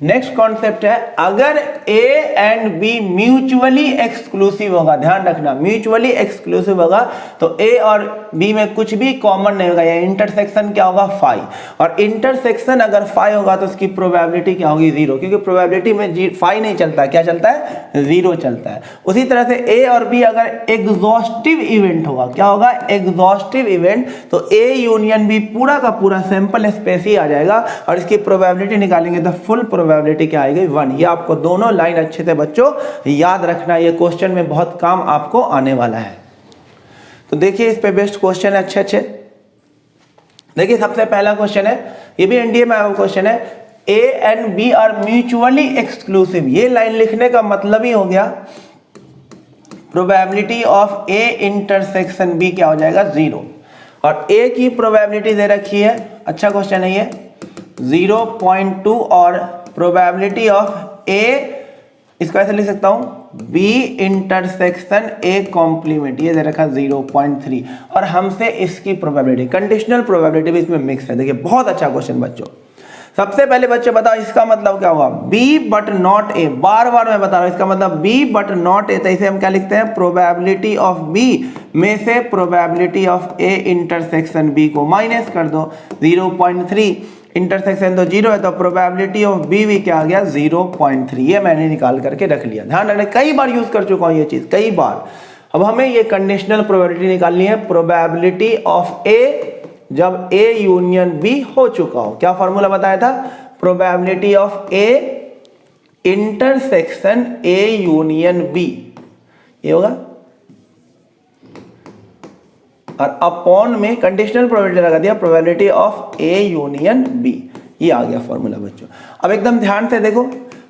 नेक्स्ट कॉन्सेप्ट है, अगर ए एंड बी म्यूचुअली एक्सक्लूसिव होगा, ध्यान रखना म्यूचुअली एक्सक्लूसिव होगा, तो ए और बी में कुछ भी कॉमन नहीं होगा, या इंटरसेक्शन क्या होगा 5, और इंटरसेक्शन अगर 5 होगा तो उसकी प्रोबेबिलिटी क्या होगी 0, क्योंकि प्रोबेबिलिटी में 5 नहीं चलता है, क्या चलता है 0 चलता है। उसी तरह से ए और बी अगर एग्जॉस्टिव इवेंट होगा, क्या होगा एग्जॉस्टिव इवेंट, तो ए यूनियन बी पूरा का पूरा सैंपल स्पेस ही आ जाएगा, और इसकी प्रोबेबिलिटी निकालेंगे तो फुल प्रोबेबिलिटी क्या आएगी 1। ये आपको दोनों लाइन अच्छे से बच्चों याद रखना, ये क्वेश्चन में बहुत काम आपको आने वाला है। तो देखिए इस पे बेस्ट क्वेश्चन है अच्छे। देखिए सबसे पहला क्वेश्चन है, ये भी एनडीए में आया क्वेश्चन है, A and B are mutually exclusive. ये लाइन लिखने का मतलब ही हो गया probability of A intersection B क्या हो जाएगा 0, और ए की प्रोबेबिलिटी दे रखी है, अच्छा क्वेश्चन है ये 0.2, और प्रोबेबिलिटी ऑफ ए इसको ऐसे लिख सकता हूं बी इंटरसेक्शन ए कॉम्प्लीमेंट, ये दे रखा 0.3, और हमसे इसकी प्रोबेबिलिटी, कंडीशनल प्रोबेबिलिटी भी इसमें मिक्स है। देखिए बहुत अच्छा क्वेश्चन बच्चों। सबसे पहले बच्चे बताओ इसका मतलब क्या हुआ, बी बट नॉट ए, बार बार मैं बता रहा हूं इसका मतलब बी बट नॉट ए, तो इसे हम क्या लिखते हैं प्रोबेबिलिटी ऑफ बी में से probability of A intersection B को माइनस कर दो 0.3, इंटरसेक्शन तो 0 है, तो प्रोबेबिलिटी ऑफ बी भी क्या आ गया 0.3। ये मैंने निकाल करके रख लिया, ध्यान रखना कई बार यूज कर चुका हूं ये चीज कई बार। अब हमें ये कंडीशनल प्रोबेबिलिटी निकालनी है, प्रोबेबिलिटी ऑफ ए जब ए यूनियन बी हो चुका हो। क्या फॉर्मूला बताया था, probability of A intersection A union B, ये होगा, और अपॉन में कंडीशनल प्रोबेबिलिटी लगा दिया probability of A union B, ये आ गया फॉर्मूला बच्चों। अब एकदम ध्यान से देखो,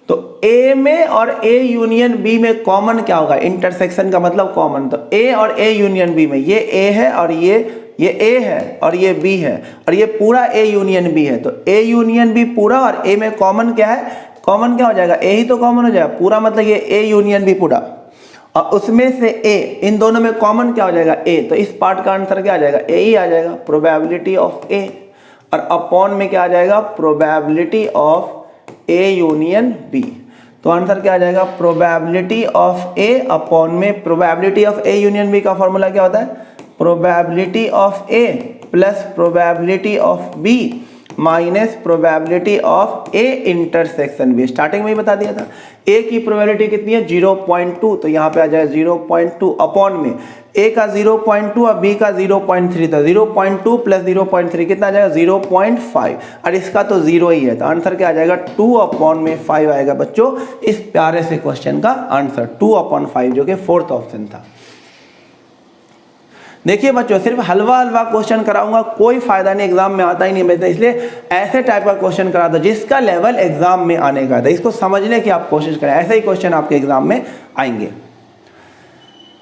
तो ए में और ए यूनियन बी में कॉमन क्या होगा, इंटरसेक्शन का मतलब कॉमन, तो ए और ए यूनियन बी में ये ए है और ये ए है और ये बी है, और ये पूरा ए यूनियन बी है, तो ए यूनियन बी पूरा, और ए में कॉमन क्या है, कॉमन क्या हो जाएगा ए ही तो कॉमन हो जाएगा पूरा, मतलब ये ए यूनियन बी पूरा, और उसमें से ए, इन दोनों में कॉमन क्या हो जाएगा ए, तो इस पार्ट का आंसर क्या आ जाएगा ए ही आ जाएगा, प्रोबेबिलिटी ऑफ ए, और अपॉन में क्या आ जाएगा probability of A union B. तो आंसर क्या आ जाएगा प्रोबेबिलिटी ऑफ ए अपॉन में probability of A union B का फॉर्मूला क्या होता है, probability of A plus probability of B minus probability of A intersection B. Starting में ही बता दिया था ए की प्रोबेबिलिटी कितनी है 0.2, तो यहाँ पे आ जाए 0.2 अपॉन में ए का 0.2 और बी का 0.3, तो 0.2 प्लस 0.3 कितना आ जाएगा 0.5, और इसका तो 0 ही है, तो आंसर क्या आ जाएगा 2/5 आएगा बच्चों इस प्यारे से क्वेश्चन का आंसर 2/5, जो कि फोर्थ ऑप्शन था। देखिए बच्चों सिर्फ हलवा क्वेश्चन कराऊंगा, कोई फायदा नहीं, एग्जाम में आता ही नहीं बेटा, इसलिए ऐसे टाइप का क्वेश्चन करा दो जिसका लेवल एग्जाम में आने का था, इसको समझने की आप कोशिश करें, ऐसे ही क्वेश्चन आपके एग्जाम में आएंगे।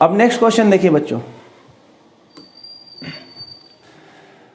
अब नेक्स्ट क्वेश्चन देखिए बच्चों,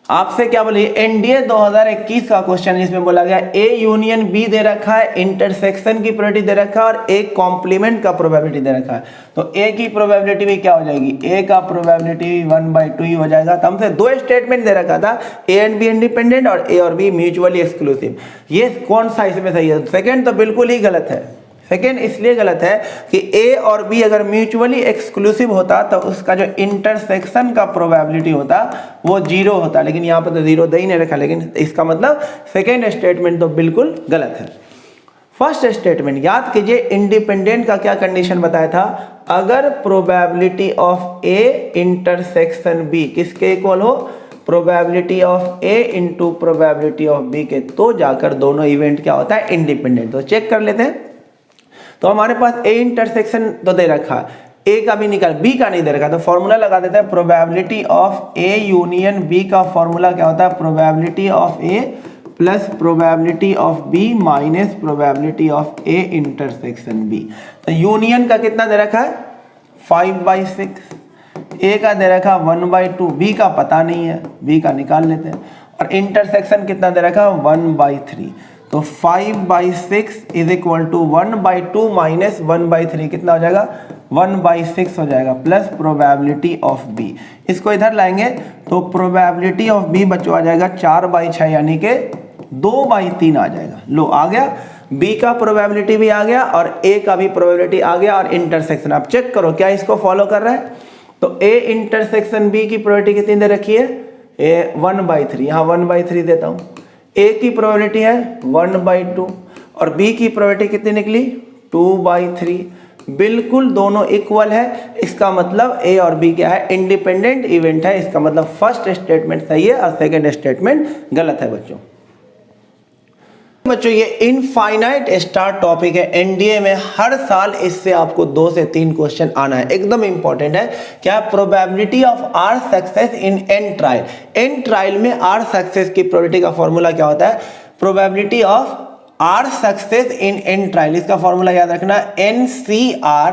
आपसे क्या बोलिए एनडीए 2021 का क्वेश्चन, जिसमें बोला गया ए यूनियन बी दे रखा है, इंटरसेक्शन की प्रोबेबिलिटी दे रखा है, और ए कॉम्प्लीमेंट का प्रोबेबिलिटी दे रखा है, तो ए की प्रोबेबिलिटी भी क्या हो जाएगी, ए का प्रोबेबिलिटी 1/2 ही हो जाएगा। तो हमसे दो स्टेटमेंट दे रखा था, ए एंड बी इंडिपेंडेंट और ए और बी म्यूचुअली एक्सक्लूसिव, ये कौन सा इसमें सही है, सेकेंड तो बिल्कुल ही गलत है। सेकेंड इसलिए गलत है कि ए और बी अगर म्यूचुअली एक्सक्लूसिव होता तो उसका जो इंटरसेक्शन का प्रोबेबिलिटी होता वो 0 होता, लेकिन यहाँ पर तो 0 दे ही नहीं रखा, लेकिन इसका मतलब सेकेंड स्टेटमेंट तो बिल्कुल गलत है। फर्स्ट स्टेटमेंट याद कीजिए, इंडिपेंडेंट का क्या कंडीशन बताया था, अगर probability of A intersection B किसके इक्वल हो, probability of A into probability of B के, तो जाकर दोनों इवेंट क्या होता है, इंडिपेंडेंट। तो चेक कर लेते हैं। तो हमारे पास ए इंटरसेक्शन तो दे रखा है, ए का भी निकाल, बी का नहीं दे रखा, तो फॉर्मूला लगा देते हैं। Probability of A union B का फॉर्मूला क्या होता है, probability of A plus probability of B minus probability of A intersection B. तो यूनियन का कितना दे रखा है, 5/6, ए का दे रखा 1/2, बी का पता नहीं है, बी का निकाल लेते हैं, और इंटरसेक्शन कितना दे रखा 1/3। तो 5/6 इज इक्वल टू 1/2 माइनस 1/3 कितना हो जाएगा, 1/6 हो जाएगा, प्लस प्रोबेबिलिटी ऑफ बी। इसको इधर लाएंगे तो प्रोबेबिलिटी ऑफ बी बच्चों आ जाएगा 4/6 यानी कि 2/3 आ जाएगा। लो आ गया, बी का प्रोबेबिलिटी भी आ गया और ए का भी प्रोबेबिलिटी आ गया, और इंटरसेक्शन आप चेक करो क्या इसको फॉलो कर रहा है। तो ए इंटरसेक्शन बी की प्रोबेबिलिटी कितनी दे रखी है, ए 1/3, यहाँ 1/3 देता हूँ। ए की प्रोबेबिलिटी है 1/2 और बी की प्रोबेबिलिटी कितनी निकली 2/3। बिल्कुल दोनों इक्वल है, इसका मतलब ए और बी क्या है, इंडिपेंडेंट इवेंट है। इसका मतलब फर्स्ट स्टेटमेंट सही है और सेकंड स्टेटमेंट गलत है बच्चों। बच्चों ये इनफाइनाइट स्टार टॉपिक है, एनडीए में हर साल इससे आपको 2 से 3 क्वेश्चन आना है, एकदम इंपॉर्टेंट है। क्या, probability of R success in N trial. N trial में आर सक्सेस की प्रोबेबिलिटी का फॉर्मूला क्या होता है, probability of R success in N trial, इसका फॉर्मूला याद रखना, NCR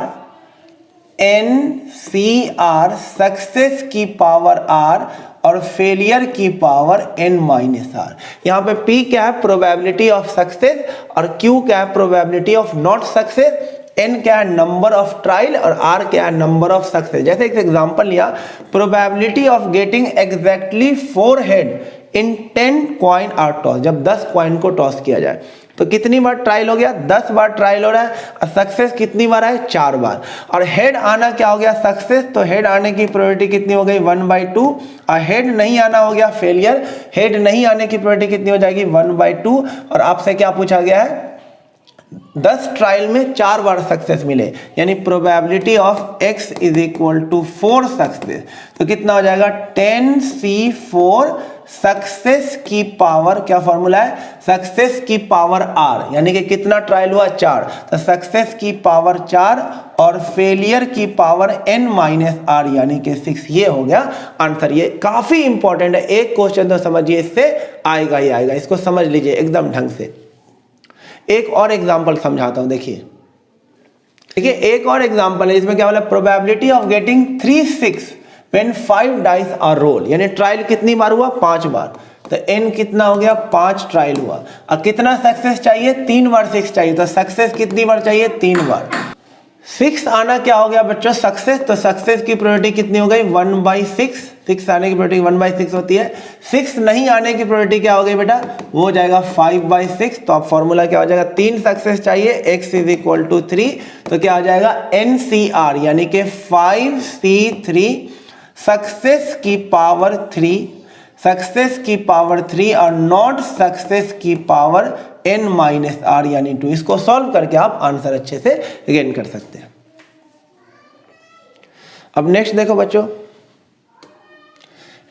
सक्सेस की पावर R और फेलियर की पावर N-R। यहाँ पे P क्या है, प्रोबेबिलिटी ऑफ सक्सेस, और Q क्या है, probability of not success, N क्या है, नंबर ऑफ ट्रायल, और R क्या है, नंबर ऑफ सक्सेस। जैसे एक एग्जांपल लिया, probability of getting exactly 4 head in 10 coin are toss, जब 10 कॉइन को टॉस किया जाए तो कितनी बार ट्रायल हो गया, 10 बार ट्रायल हो रहा है, और सक्सेस कितनी बार है, 4 बार। और हेड आना क्या हो गया, सक्सेस, तो हेड आने की प्रोबेबिलिटी कितनी हो गई 1/2, और हेड नहीं आना हो गया फेलियर, हेड नहीं आने की प्रोबेबिलिटी कितनी हो जाएगी 1/2। और आपसे क्या पूछा गया है, 10 ट्रायल में 4 बार सक्सेस मिले, यानी probability of x is equal to 4 success, तो कितना हो जाएगा 10C4 सक्सेस की पावर, क्या फॉर्मूला है, सक्सेस की पावर r, यानी कि कितना ट्रायल हुआ 4, तो सक्सेस की पावर 4 और फेलियर की पावर n-r यानी कि 6। ये हो गया आंसर। ये काफी इंपॉर्टेंट है, एक क्वेश्चन तो समझिए इससे आएगा ही आएगा, इसको समझ लीजिए एकदम ढंग से। एक और एग्जांपल समझाता हूं, देखिए एक और एग्जांपल है, इसमें क्या बोला, probability of getting 3/6 when 5 dice are roll, यानी ट्रायल कितनी बार हुआ, 5 बार, तो n कितना हो गया, 5 ट्रायल हुआ, और कितना सक्सेस चाहिए, 3 बार 6 चाहिए, तो सक्सेस कितनी बार चाहिए, 3 बार। 6 आना क्या हो गया बच्चों, सक्सेस, तो सक्सेस की प्रोबेबिलिटी कितनी हो गई 1/6, 6 आने की प्रोबेबिलिटी 1/6 होती है। 6 नहीं आने की प्रोबेबिलिटी क्या हो गई बेटा, वो हो जाएगा 5/6। तो अब फॉर्मूला क्या हो जाएगा, 3 सक्सेस चाहिए, x इज इक्वल टू 3, तो क्या हो जाएगा NCR यानी कि 5C3 सक्सेस की पावर 3, सक्सेस की पावर 3 और नॉट सक्सेस की पावर N-R यानी 2। इसको सॉल्व करके आप आंसर अच्छे से गेन कर सकते हैं। अब नेक्स्ट देखो बच्चों,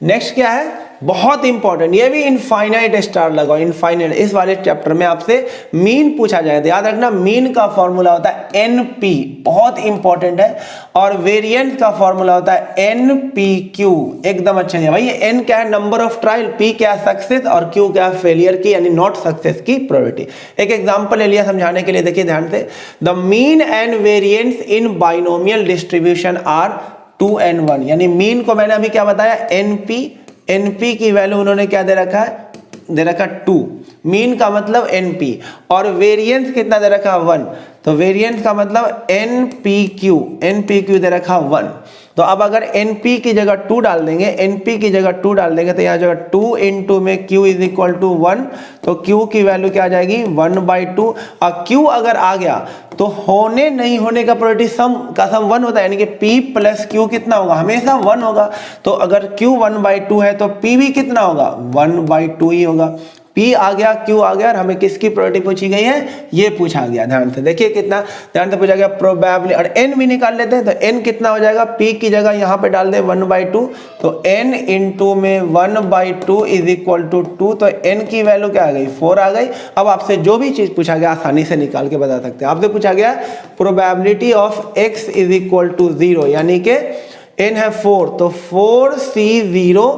नेक्स्ट क्या है, बहुत इंपॉर्टेंट, ये भी इनफाइनाइट स्टार लगाओ, इनफाइनाइट। इस वाले चैप्टर में आपसे मीन पूछा जाएगा, याद रखना मीन का फॉर्मूला होता है NP, बहुत इंपॉर्टेंट है, और वेरिएंस का फॉर्मूला होता है NPQ, एकदम अच्छा है भाई। N क्या है, नंबर ऑफ ट्रायल, P क्या है, सक्सेस, और Q क्या है, फेलियर की यानी नॉट सक्सेस की प्रोबेबिलिटी। एक एग्जांपल ले लिया समझाने के लिए, देखिए ध्यान से, the mean and variance in binomial distribution are 2 and 1, यानी मीन को मैंने अभी क्या बताया NP की वैल्यू उन्होंने क्या दे रखा है, दे रखा 2, मीन का मतलब NP, और वेरिएंस कितना दे रखा 1, तो वेरिएंस का मतलब NPQ दे रखा 1। तो अब अगर NP की जगह 2 डाल देंगे, NP की जगह 2 डाल देंगे, तो यहाँ जगह 2 इंटू में Q इज इक्वल टू 1, तो Q की वैल्यू क्या आ जाएगी 1/2, और Q अगर आ गया तो होने नहीं होने का प्रोबेबिलिटी सम का सम 1 होता है, यानी कि P प्लस Q कितना होगा, हमेशा 1 होगा। तो अगर Q 1/2 है तो P भी कितना होगा 1/2 ही होगा। P आ गया, Q आ गया और हमें किसकी प्रोबेबिलिटी पूछी गई है, ये पूछा गया। ध्यान से देखिए, कितना ध्यान से पूछा गया प्रोबेबिलिटी, और n भी निकाल लेते हैं तो n कितना हो जाएगा, P की जगह यहाँ पे डाल दे 1/2, तो n इंटू में 1/2 इज इक्वल टू 2, तो n की वैल्यू क्या आ गई, 4 आ गई। अब आपसे जो भी चीज पूछा गया आसानी से निकाल के बता सकते हैं। आपसे पूछा गया probability of x is equal to 0, यानी कि n है 4, तो 4c0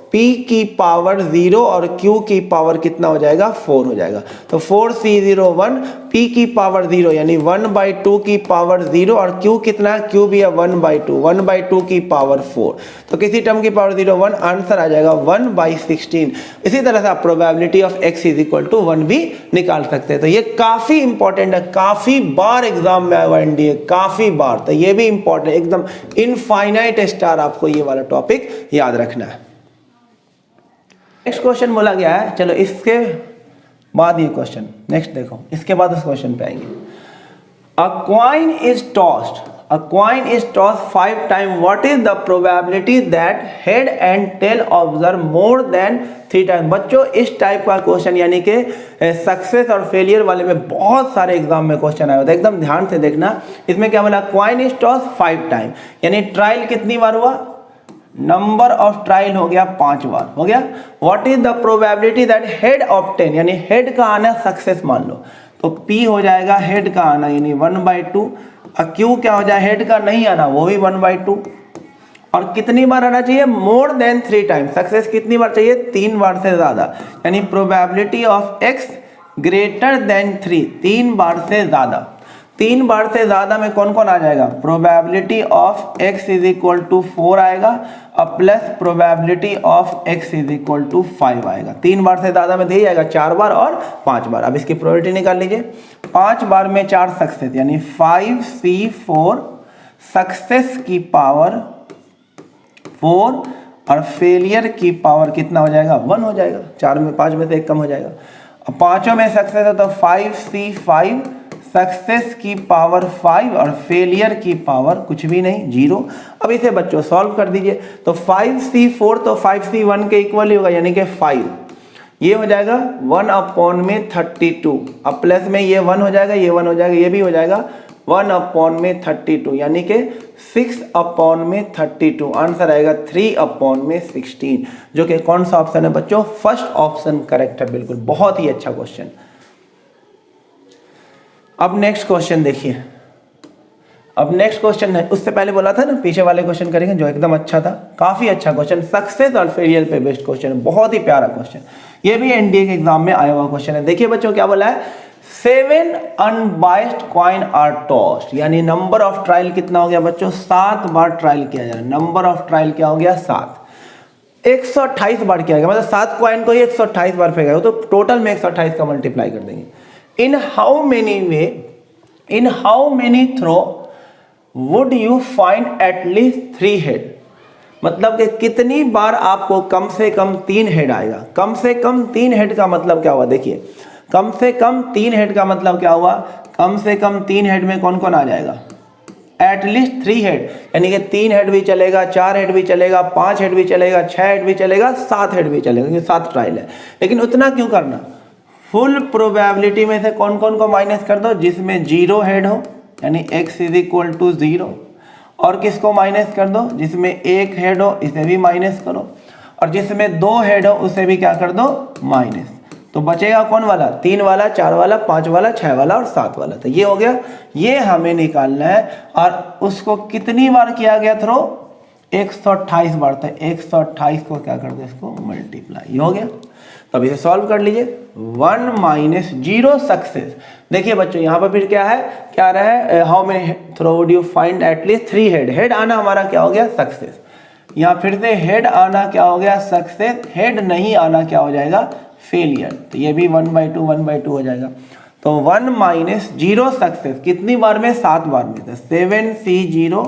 P की पावर 0 और Q की पावर कितना हो जाएगा, 4 हो जाएगा। तो 4c01 P की पावर 0 यानी 1/2 की पावर 0 और Q कितना है, Q भी है 1/2 की पावर 4, तो किसी टर्म की पावर 0 1, आंसर आ जाएगा 1/16। इसी तरह से आप probability of x is equal to 1 भी निकाल सकते हैं। तो ये काफी इंपॉर्टेंट है, काफी बार एग्जाम में आया हुआ एनडीए, काफी बार, तो ये भी इंपॉर्टेंट, एकदम इनफाइनाइट स्टार आपको ये वाला टॉपिक याद रखना है। नेक्स्ट क्वेश्चन बोला गया है, चलो इसके बाद ये क्वेश्चन नेक्स्ट देखो, इसके बाद उस क्वेश्चन पे आएंगे। A coin is tossed 5 time, what is the probability that head and tail observe more than 3 time. बच्चों इस टाइप का क्वेश्चन यानी कि सक्सेस और फेलियर वाले में बहुत सारे एग्जाम में क्वेश्चन आया होता है, एकदम ध्यान से देखना। इसमें क्या बोला, कॉइन इज टॉस्ड 5 टाइम, यानी ट्रायल कितनी बार हुआ, नंबर ऑफ ट्रायल हो गया 5 बार हो गया। What is the probability that head of 10, यानी हेड का आना सक्सेस मान लो, तो P हो जाएगा हेड का आना यानी 1/2, और Q क्या हो जाए, हेड का नहीं आना वो भी 1/2, और कितनी बार आना चाहिए, मोर देन 3 टाइम, सक्सेस कितनी बार चाहिए, 3 बार से ज्यादा, यानी probability of x greater than 3, 3 बार से ज्यादा। 3 बार से ज्यादा में कौन कौन आ जाएगा, probability of x is equal to 4 आएगा और plus probability of x is equal to 5 आएगा। 3 बार से ज्यादा में दे आएगा 4 बार और 5 बार। अब इसकी प्रोबेबिलिटी निकाल लीजिए, 5 बार में 4 सक्सेस, यानी 5c4 सक्सेस की पावर 4 और फेलियर की पावर कितना हो जाएगा, 1 हो जाएगा। 4 में 5 में से 1 कम हो जाएगा। अब 5 में सक्सेस है तो 5c5 सक्सेस की पावर 5 और फेलियर की पावर कुछ भी नहीं, 0। अब इसे बच्चों सॉल्व कर दीजिए, तो 5c4 तो 5c1 के इक्वल ही होगा, यानी कि 5, ये हो जाएगा 1/32, अब प्लस में ये 1 हो जाएगा, ये 1 हो जाएगा, ये भी हो जाएगा 1/32, यानी कि 6/32। आंसर आएगा 3/16, जो कि कौन सा ऑप्शन है बच्चों, फर्स्ट ऑप्शन करेक्ट है, बिल्कुल, बहुत ही अच्छा क्वेश्चन। अब नेक्स्ट क्वेश्चन देखिए, अब नेक्स्ट क्वेश्चन है, उससे पहले बोला था ना पीछे वाले क्वेश्चन करेंगे जो एकदम अच्छा था, काफी अच्छा क्वेश्चन, सक्सेस और फेलियर पे बेस्ड क्वेश्चन है, बहुत ही प्यारा क्वेश्चन, ये भी एनडीए के एग्जाम में आया हुआ क्वेश्चन है। देखिए बच्चों क्या बोला है, 7 अनबाइस्ड कॉइन आर टॉस्ड, यानी नंबर ऑफ ट्रायल कितना हो गया बच्चों, 7 बार ट्रायल किया जा रहा है, नंबर ऑफ ट्रायल क्या हो गया, 7, 128 बार किया गया, मतलब 7 कॉइन को ही 128 बार फेंका, तो टोटल में 128 का मल्टीप्लाई कर देंगे। In how many throw would you find at least 3 head, मतलब कि कितनी बार आपको कम से कम 3 हेड आएगा। कम से कम 3 हेड का मतलब क्या हुआ, देखिए कम से कम 3 हेड का मतलब क्या हुआ, कम से कम 3 हेड में कौन कौन आ जाएगा, एटलीस्ट 3 हेड, यानी कि 3 हेड भी चलेगा, 4 हेड भी चलेगा, 5 हेड भी चलेगा, 6 हेड भी चलेगा, 7 हेड भी चलेगा, क्योंकि 7 ट्रायल है। लेकिन उतना क्यों करना, फुल प्रोबेबिलिटी में से कौन कौन को माइनस कर दो, जिसमें 0 हेड हो यानी x इज इक्वल टू 0, और किसको माइनस कर दो, जिसमें 1 हेड हो इसे भी माइनस करो, और जिसमें 2 हेड हो उसे भी क्या कर दो, माइनस। तो बचेगा कौन वाला, 3 वाला, 4 वाला, 5 वाला, 6 वाला और 7 वाला। तो ये हो गया, ये हमें निकालना है, और उसको कितनी बार किया गया थ्रो, 128 बार। तो 128 को क्या कर दो, इसको मल्टीप्लाई, हो गया। तो अब इसे सॉल्व कर लीजिए, 1 - 0 सक्सेस। देखिए बच्चों यहाँ पर फिर क्या है, क्या रहा है, how many throw would you find at least 3 head, head आना हमारा क्या हो गया, सक्सेस। यहाँ फिर से हेड आना क्या हो गया, सक्सेस, हेड नहीं आना क्या हो जाएगा, फेलियर। तो ये भी 1/2 हो जाएगा। तो 1 - 0 सक्सेस कितनी बार में, 7 बार में। तो 7c0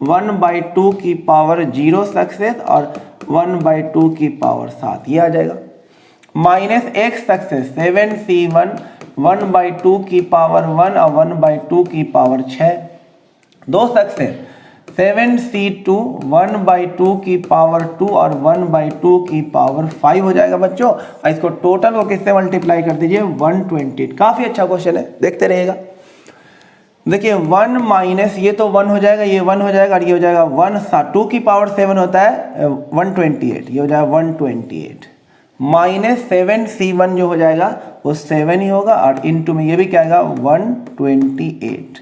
1/2 की पावर 0 सक्सेस और 1/2 की पावर 7, ये आ जाएगा। -1 सक्सेस 7c1 1/2 की पावर 1 और 1/2 की पावर 6। 2 सक्सेस 7c2 1/2 की पावर 2 और 1/2 की पावर 5 हो जाएगा बच्चों। और इसको टोटल को किससे मल्टीप्लाई कर दीजिए 120। काफी अच्छा क्वेश्चन है, देखते रहिएगा। देखिए 1 माइनस ये तो 1 हो जाएगा, ये 1 हो जाएगा और ये हो जाएगा 1, 2 की पावर 7 होता है 128, ये हो जाएगा 128 माइनस 7c1 जो हो जाएगा वो 7 ही होगा और इनटू में ये भी क्या आएगा 128।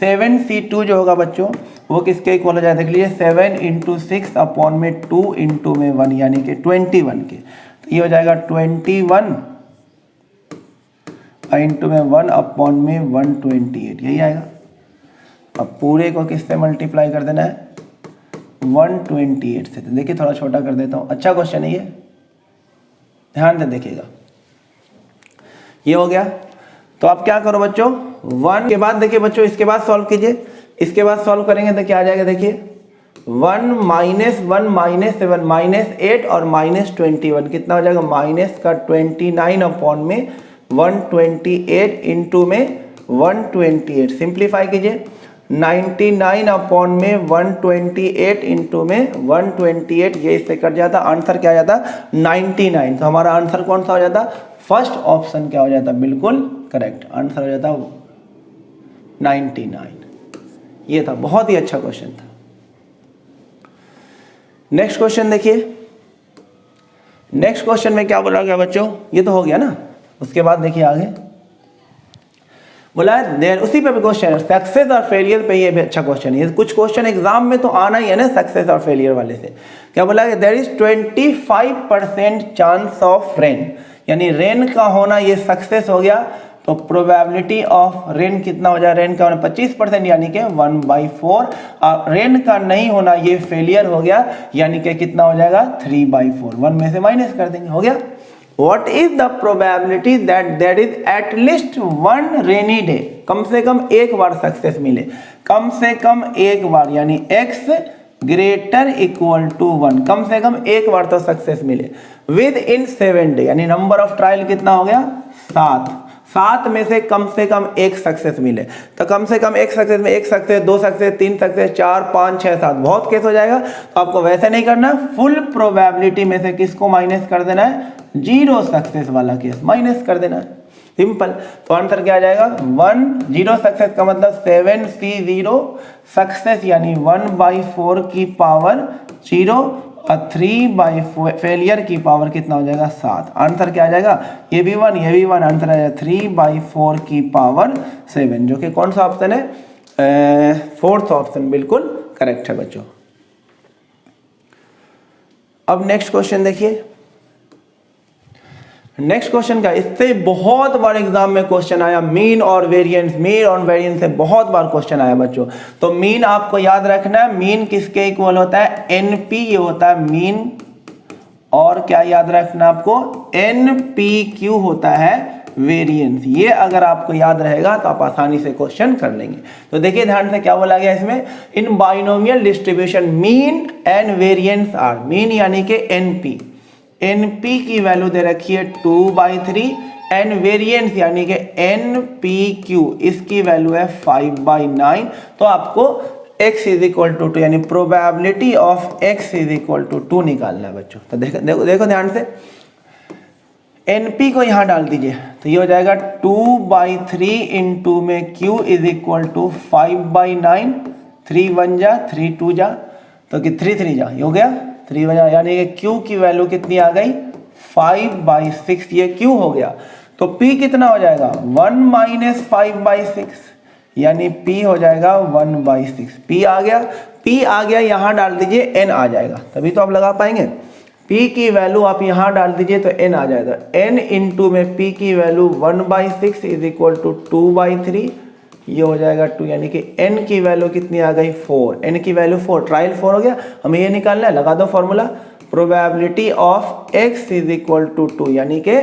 7c2 जो होगा बच्चों वो किसके इक्वल हो जाएगा, देख लीजिए 7 × 6 अपॉन में 2 × में 1 यानी कि 21 के, तो ये हो जाएगा 21 इंटू में 1 अपॉन में 128, यही आएगा। अब पूरे को किससे मल्टीप्लाई कर देना है 128 से। तो देखिए थोड़ा छोटा कर देता हूँ, अच्छा क्वेश्चन है ये, ध्यान से देखिएगा। ये हो गया। तो आप क्या करो बच्चों 1 के बाद देखिए बच्चों इसके बाद सॉल्व कीजिए। इसके बाद सॉल्व करेंगे तो क्या आ जाएगा, देखिए 1 माइनस 1 माइनस 7 माइनस 8 और माइनस 21 कितना हो जाएगा माइनस का 29 अपॉन में 128 इंटू में 128। सिंप्लीफाई कीजिए 99 अपॉन में 128 इंटू में 128, ये इससे कट जाता, आंसर क्या आ जाता 99। तो हमारा आंसर कौन सा हो जाता, फर्स्ट ऑप्शन क्या हो जाता, बिल्कुल करेक्ट आंसर हो जाता 99। ये था, बहुत ही अच्छा क्वेश्चन था। नेक्स्ट क्वेश्चन देखिए। नेक्स्ट क्वेश्चन में क्या बोला गया बच्चों, ये तो हो गया ना। उसके बाद देखिए आगे बोला है उसी पे भी क्वेश्चन है, सक्सेस और फेलियर पे। ये भी अच्छा क्वेश्चन है, कुछ क्वेश्चन एग्जाम में तो आना ही है ना सक्सेस और फेलियर वाले से। क्या बोला है, there is 25% chance of rain, यानी रेन का होना ये सक्सेस हो गया। तो प्रोबेबिलिटी ऑफ रेन कितना हो जाए, रेन का होना 25% यानी कि 1/4, और रेन का नहीं होना ये फेलियर हो गया यानी कि कितना हो जाएगा 3/4। 1 में से माइनस कर देंगे, हो गया। What is the probability that there is at least one rainy day? कम से कम एक बार सक्सेस मिले, कम से कम एक बार, यानी x ग्रेटर इक्वल टू 1, कम से कम एक बार तो सक्सेस मिले विद इन 7 डे, यानी नंबर ऑफ ट्रायल कितना हो गया 7 में से कम एक सक्सेस मिले। तो कम से कम एक सक्सेस में 1 सक्सेस 2 सक्सेस 3 सक्सेस 4 5 6 7 बहुत केस हो जाएगा। तो आपको वैसे नहीं करना, फुल प्रोबेबिलिटी में से किसको माइनस कर देना है, 0 सक्सेस वाला केस माइनस कर देना है, सिंपल। तो आंसर क्या आ जाएगा 0 सक्सेस का मतलब 7c0 सक्सेस यानी 1/4 की पावर 0 और 3/4 फेलियर की पावर कितना हो जाएगा 7। आंसर क्या आ जाएगा, ये भी 1 ये भी 1, आंसर आ जाएगा 3/4 की पावर 7, जो कि कौन सा ऑप्शन है, फोर्थ ऑप्शन बिल्कुल करेक्ट है बच्चों। अब नेक्स्ट क्वेश्चन देखिए। नेक्स्ट क्वेश्चन का, इससे बहुत बार एग्जाम में क्वेश्चन आया, मीन और वेरिएंस, मीन और वेरिएंस से बहुत बार क्वेश्चन आया बच्चों। तो मीन आपको याद रखना है, मीन किसके इक्वल होता है, एनपी, ये होता है मीन। और क्या याद रखना आपको, एनपीक्यू होता है वेरिएंस। ये अगर आपको याद रहेगा तो आप आसानी से क्वेश्चन कर लेंगे। तो देखिए ध्यान से क्या बोला गया इसमें, in binomial distribution mean and variance are, mean यानी कि एनपी, एनपी की वैल्यू दे रखी है 2/3, एंड वेरिएंस यानी कि एनपीक्यू इसकी वैल्यू है 5/9। तो आपको x इज इक्वल टू 2 यानी probability of x is equal to 2 निकालना है बच्चों। तो देखो ध्यान से, एनपी को यहाँ डाल दीजिए तो ये हो जाएगा 2/3 इंटू में q इज इक्वल टू 5/9, 3 1 जा 3 2 जा, तो कि 3 3 जा, ये हो गया 3 1 जा, यानी कि q की वैल्यू कितनी आ गई 5/6, ये q हो गया। तो p कितना हो जाएगा 1 माइनस 5/6, यानी p हो जाएगा 1/6। p आ गया, यहाँ डाल दीजिए n आ जाएगा, तभी तो आप लगा पाएंगे। p की वैल्यू आप यहाँ डाल दीजिए तो n आ जाएगा, n इंटू में p की वैल्यू 1/6 इज इक्वल टू 2/3, ये हो जाएगा 2, यानी कि n की वैल्यू कितनी आ गई 4, n की वैल्यू 4, ट्रायल 4 हो गया। हमें ये निकालना है, लगा दो formula, probability of x is equal to 2, यानी कि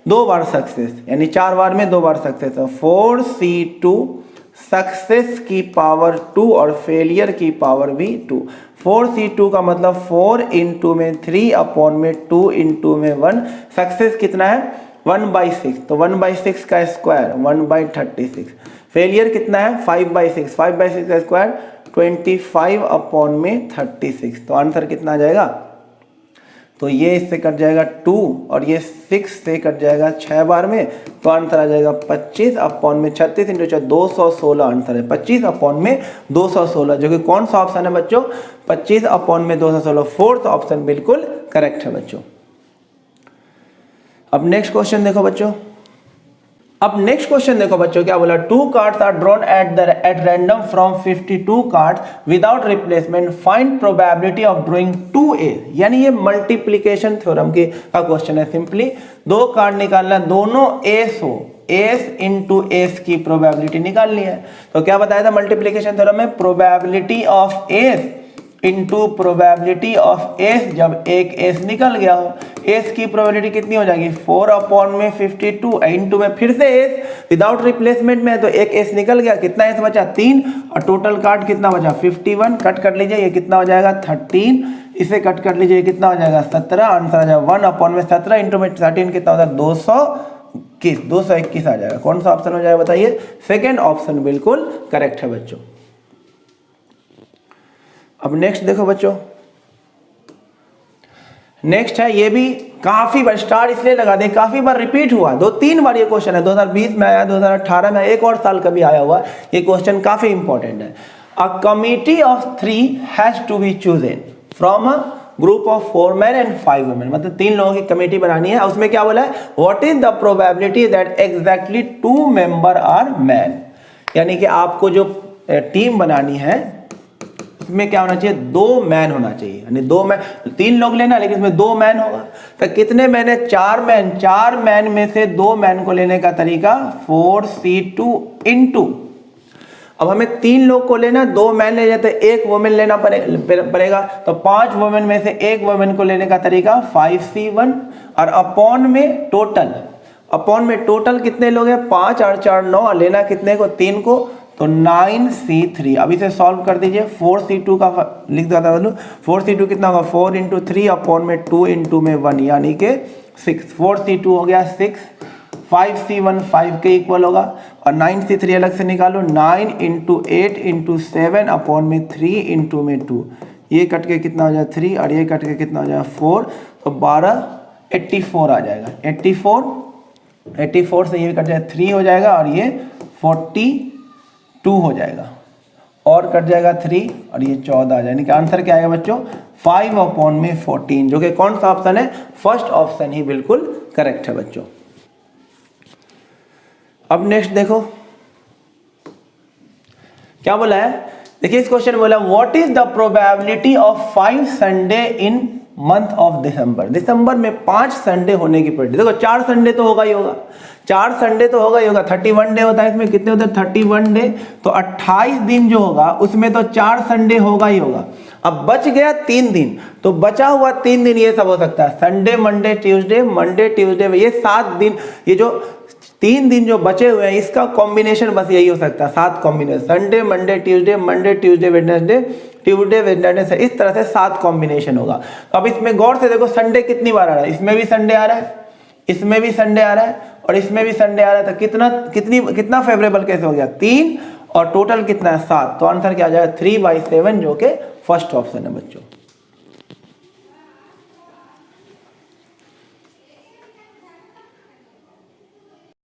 2 बार सक्सेस, यानी 4 बार में 2 बार सक्सेस है। 4c2 सक्सेस की पावर 2 और फेलियर की पावर भी 2। 4c2 का मतलब 4 इंटू में 3 अपॉन में 2 इंटू में 1, सक्सेस कितना है 1/6, तो 1/6 का स्क्वायर 1/36, फेलियर कितना है 5/6, 5/6 का स्क्वायर 25/36, तो आंसर कितना आ जाएगा? तो ये इससे कट जाएगा 2 और ये 6 से कट जाएगा 6 बार में, तो आंसर आ जाएगा 25/36 इंटू 6, 216 आंसर है। 25/216, जो कि कौन सा ऑप्शन है बच्चों? 25/216, फोर्थ ऑप्शन बिल्कुल करेक्ट है बच्चों। अब नेक्स्ट क्वेश्चन देखो बच्चों। अब नेक्स्ट क्वेश्चन देखो बच्चों, क्या बोला? 2 cards are drawn at random from 52 cards without replacement, find probability of drawing 2 ace. यानी ये मल्टीप्लिकेशन थ्योरम का क्वेश्चन है। सिंपली 2 कार्ड निकालना, दोनों एस हो, एस इंटू एस की प्रोबेबिलिटी निकालनी है। तो क्या बताया था मल्टीप्लिकेशन थ्योरम में? Probability of ace into probability of ace, जब एक एस निकल गया हो, एस की प्रोबेबिलिटी कितनी हो जाएगी? 4/52 इंटू में फिर से एस विदाउट रिप्लेसमेंट में, तो एक एस निकल गया, कितना एस बचा? 3, और टोटल कार्ड कितना बचा? 51। कट कर लीजिए, ये कितना हो जाएगा? 13। इसे कट कर लीजिए, कितना हो जाएगा? 17। आंसर आ जाएगा 1/17 इंटू में 13 कितना होता है? 221 आ जाएगा। कौन सा ऑप्शन हो जाएगा बताइए? सेकेंड ऑप्शन बिल्कुल करेक्ट है बच्चों। अब नेक्स्ट देखो बच्चों, नेक्स्ट है, ये भी काफी बार स्टार इसलिए लगा दे, काफी बार रिपीट हुआ, 2-3 बार ये क्वेश्चन है। 2020 में आया, 2018 में, एक और साल कभी आया हुआ। ये क्वेश्चन काफी इंपॉर्टेंट है। A committee of 3 has to be chosen from a group of 4 men and 5 women, मतलब 3 लोगों की कमेटी बनानी है। उसमें क्या बोला है? What is the probability that exactly 2 member are man. यानी कि आपको जो टीम बनानी है उसमें क्या होना चाहिए? 2 मैन होना चाहिए। यानी 2 मैन, 3 लोग लेना, लेकिन इसमें 2 मैन होगा। तो कितने मैन है? 4 मैन। 4 मैन में से 2 मैन को लेने का तरीका 4C2 इंटू, अब हमें 3 लोग को लेना, 2 मैन ले जाते, 1 वुमेन लेना पड़ेगा, तो 5 वुमेन में से 1 वुमेन को लेने का तरीका 5C1, और अपॉन में टोटल, अपॉन में टोटल कितने लोग हैं? 5 और 4 9, लेना कितने को? 3 को, तो 9C3। अब इसे सॉल्व कर दीजिए। 4C2 का लिख देता हूँ, 4C2 कितना होगा? 4 इंटू 3 अपॉन में 2 इंटू में 1, यानी कि 6। 4C2 हो गया 6, 5C1 5 के इक्वल होगा, और 9C3 अलग से निकालो, 9 इंटू 8 इंटू 7 अपॉन में 3 इंटू में 2, ये कट के कितना हो जाए? 3, और ये कट के कितना हो जाएगा? 4, तो 12 84 आ जाएगा। 84 से ये कट जाएगा, 3 हो जाएगा, और ये 42 हो जाएगा, और कट जाएगा 3, और ये 14 आ जाएगा। यानी कि आंसर क्या आएगा बच्चों? 5/14, जो कि कौन सा ऑप्शन है? फर्स्ट ऑप्शन ही बिल्कुल करेक्ट है बच्चों। अब नेक्स्ट देखो क्या बोला है। देखिए इस क्वेश्चन में बोला, what is the probability of 5 Sunday in month of December. दिसंबर में 5 संडे होने की प्रोबेबिलिटी। देखो 4 संडे तो होगा ही होगा, 4 संडे तो होगा ही होगा। 31 डे होता है, इसमें कितने होते हैं? 31 डे, तो 28 दिन जो होगा उसमें तो 4 संडे होगा ही होगा। अब बच गया 3 दिन, तो बचा हुआ 3 दिन ये सब हो सकता है, Sunday Monday Tuesday, Monday Tuesday, ये 7 दिन, ये जो 3 दिन जो बचे हुए हैं इसका कॉम्बिनेशन बस यही हो सकता है, 7 combination, Sunday Monday Tuesday, Monday Tuesday Wednesday, Tuesday Wednesday, इस तरह से 7 कॉम्बिनेशन होगा। तो अब इसमें गौर से देखो, संडे कितनी बार आ रहा है? इसमें भी संडे आ रहा है, इसमें भी संडे आ रहा है, और इसमें भी संडे आ रहा है, तो कितना फेवरेबल कैसे हो गया? 3, और टोटल कितना है? 7। तो आंसर क्या आ जाएगा? 3/7, जो कि फर्स्ट ऑप्शन है बच्चों।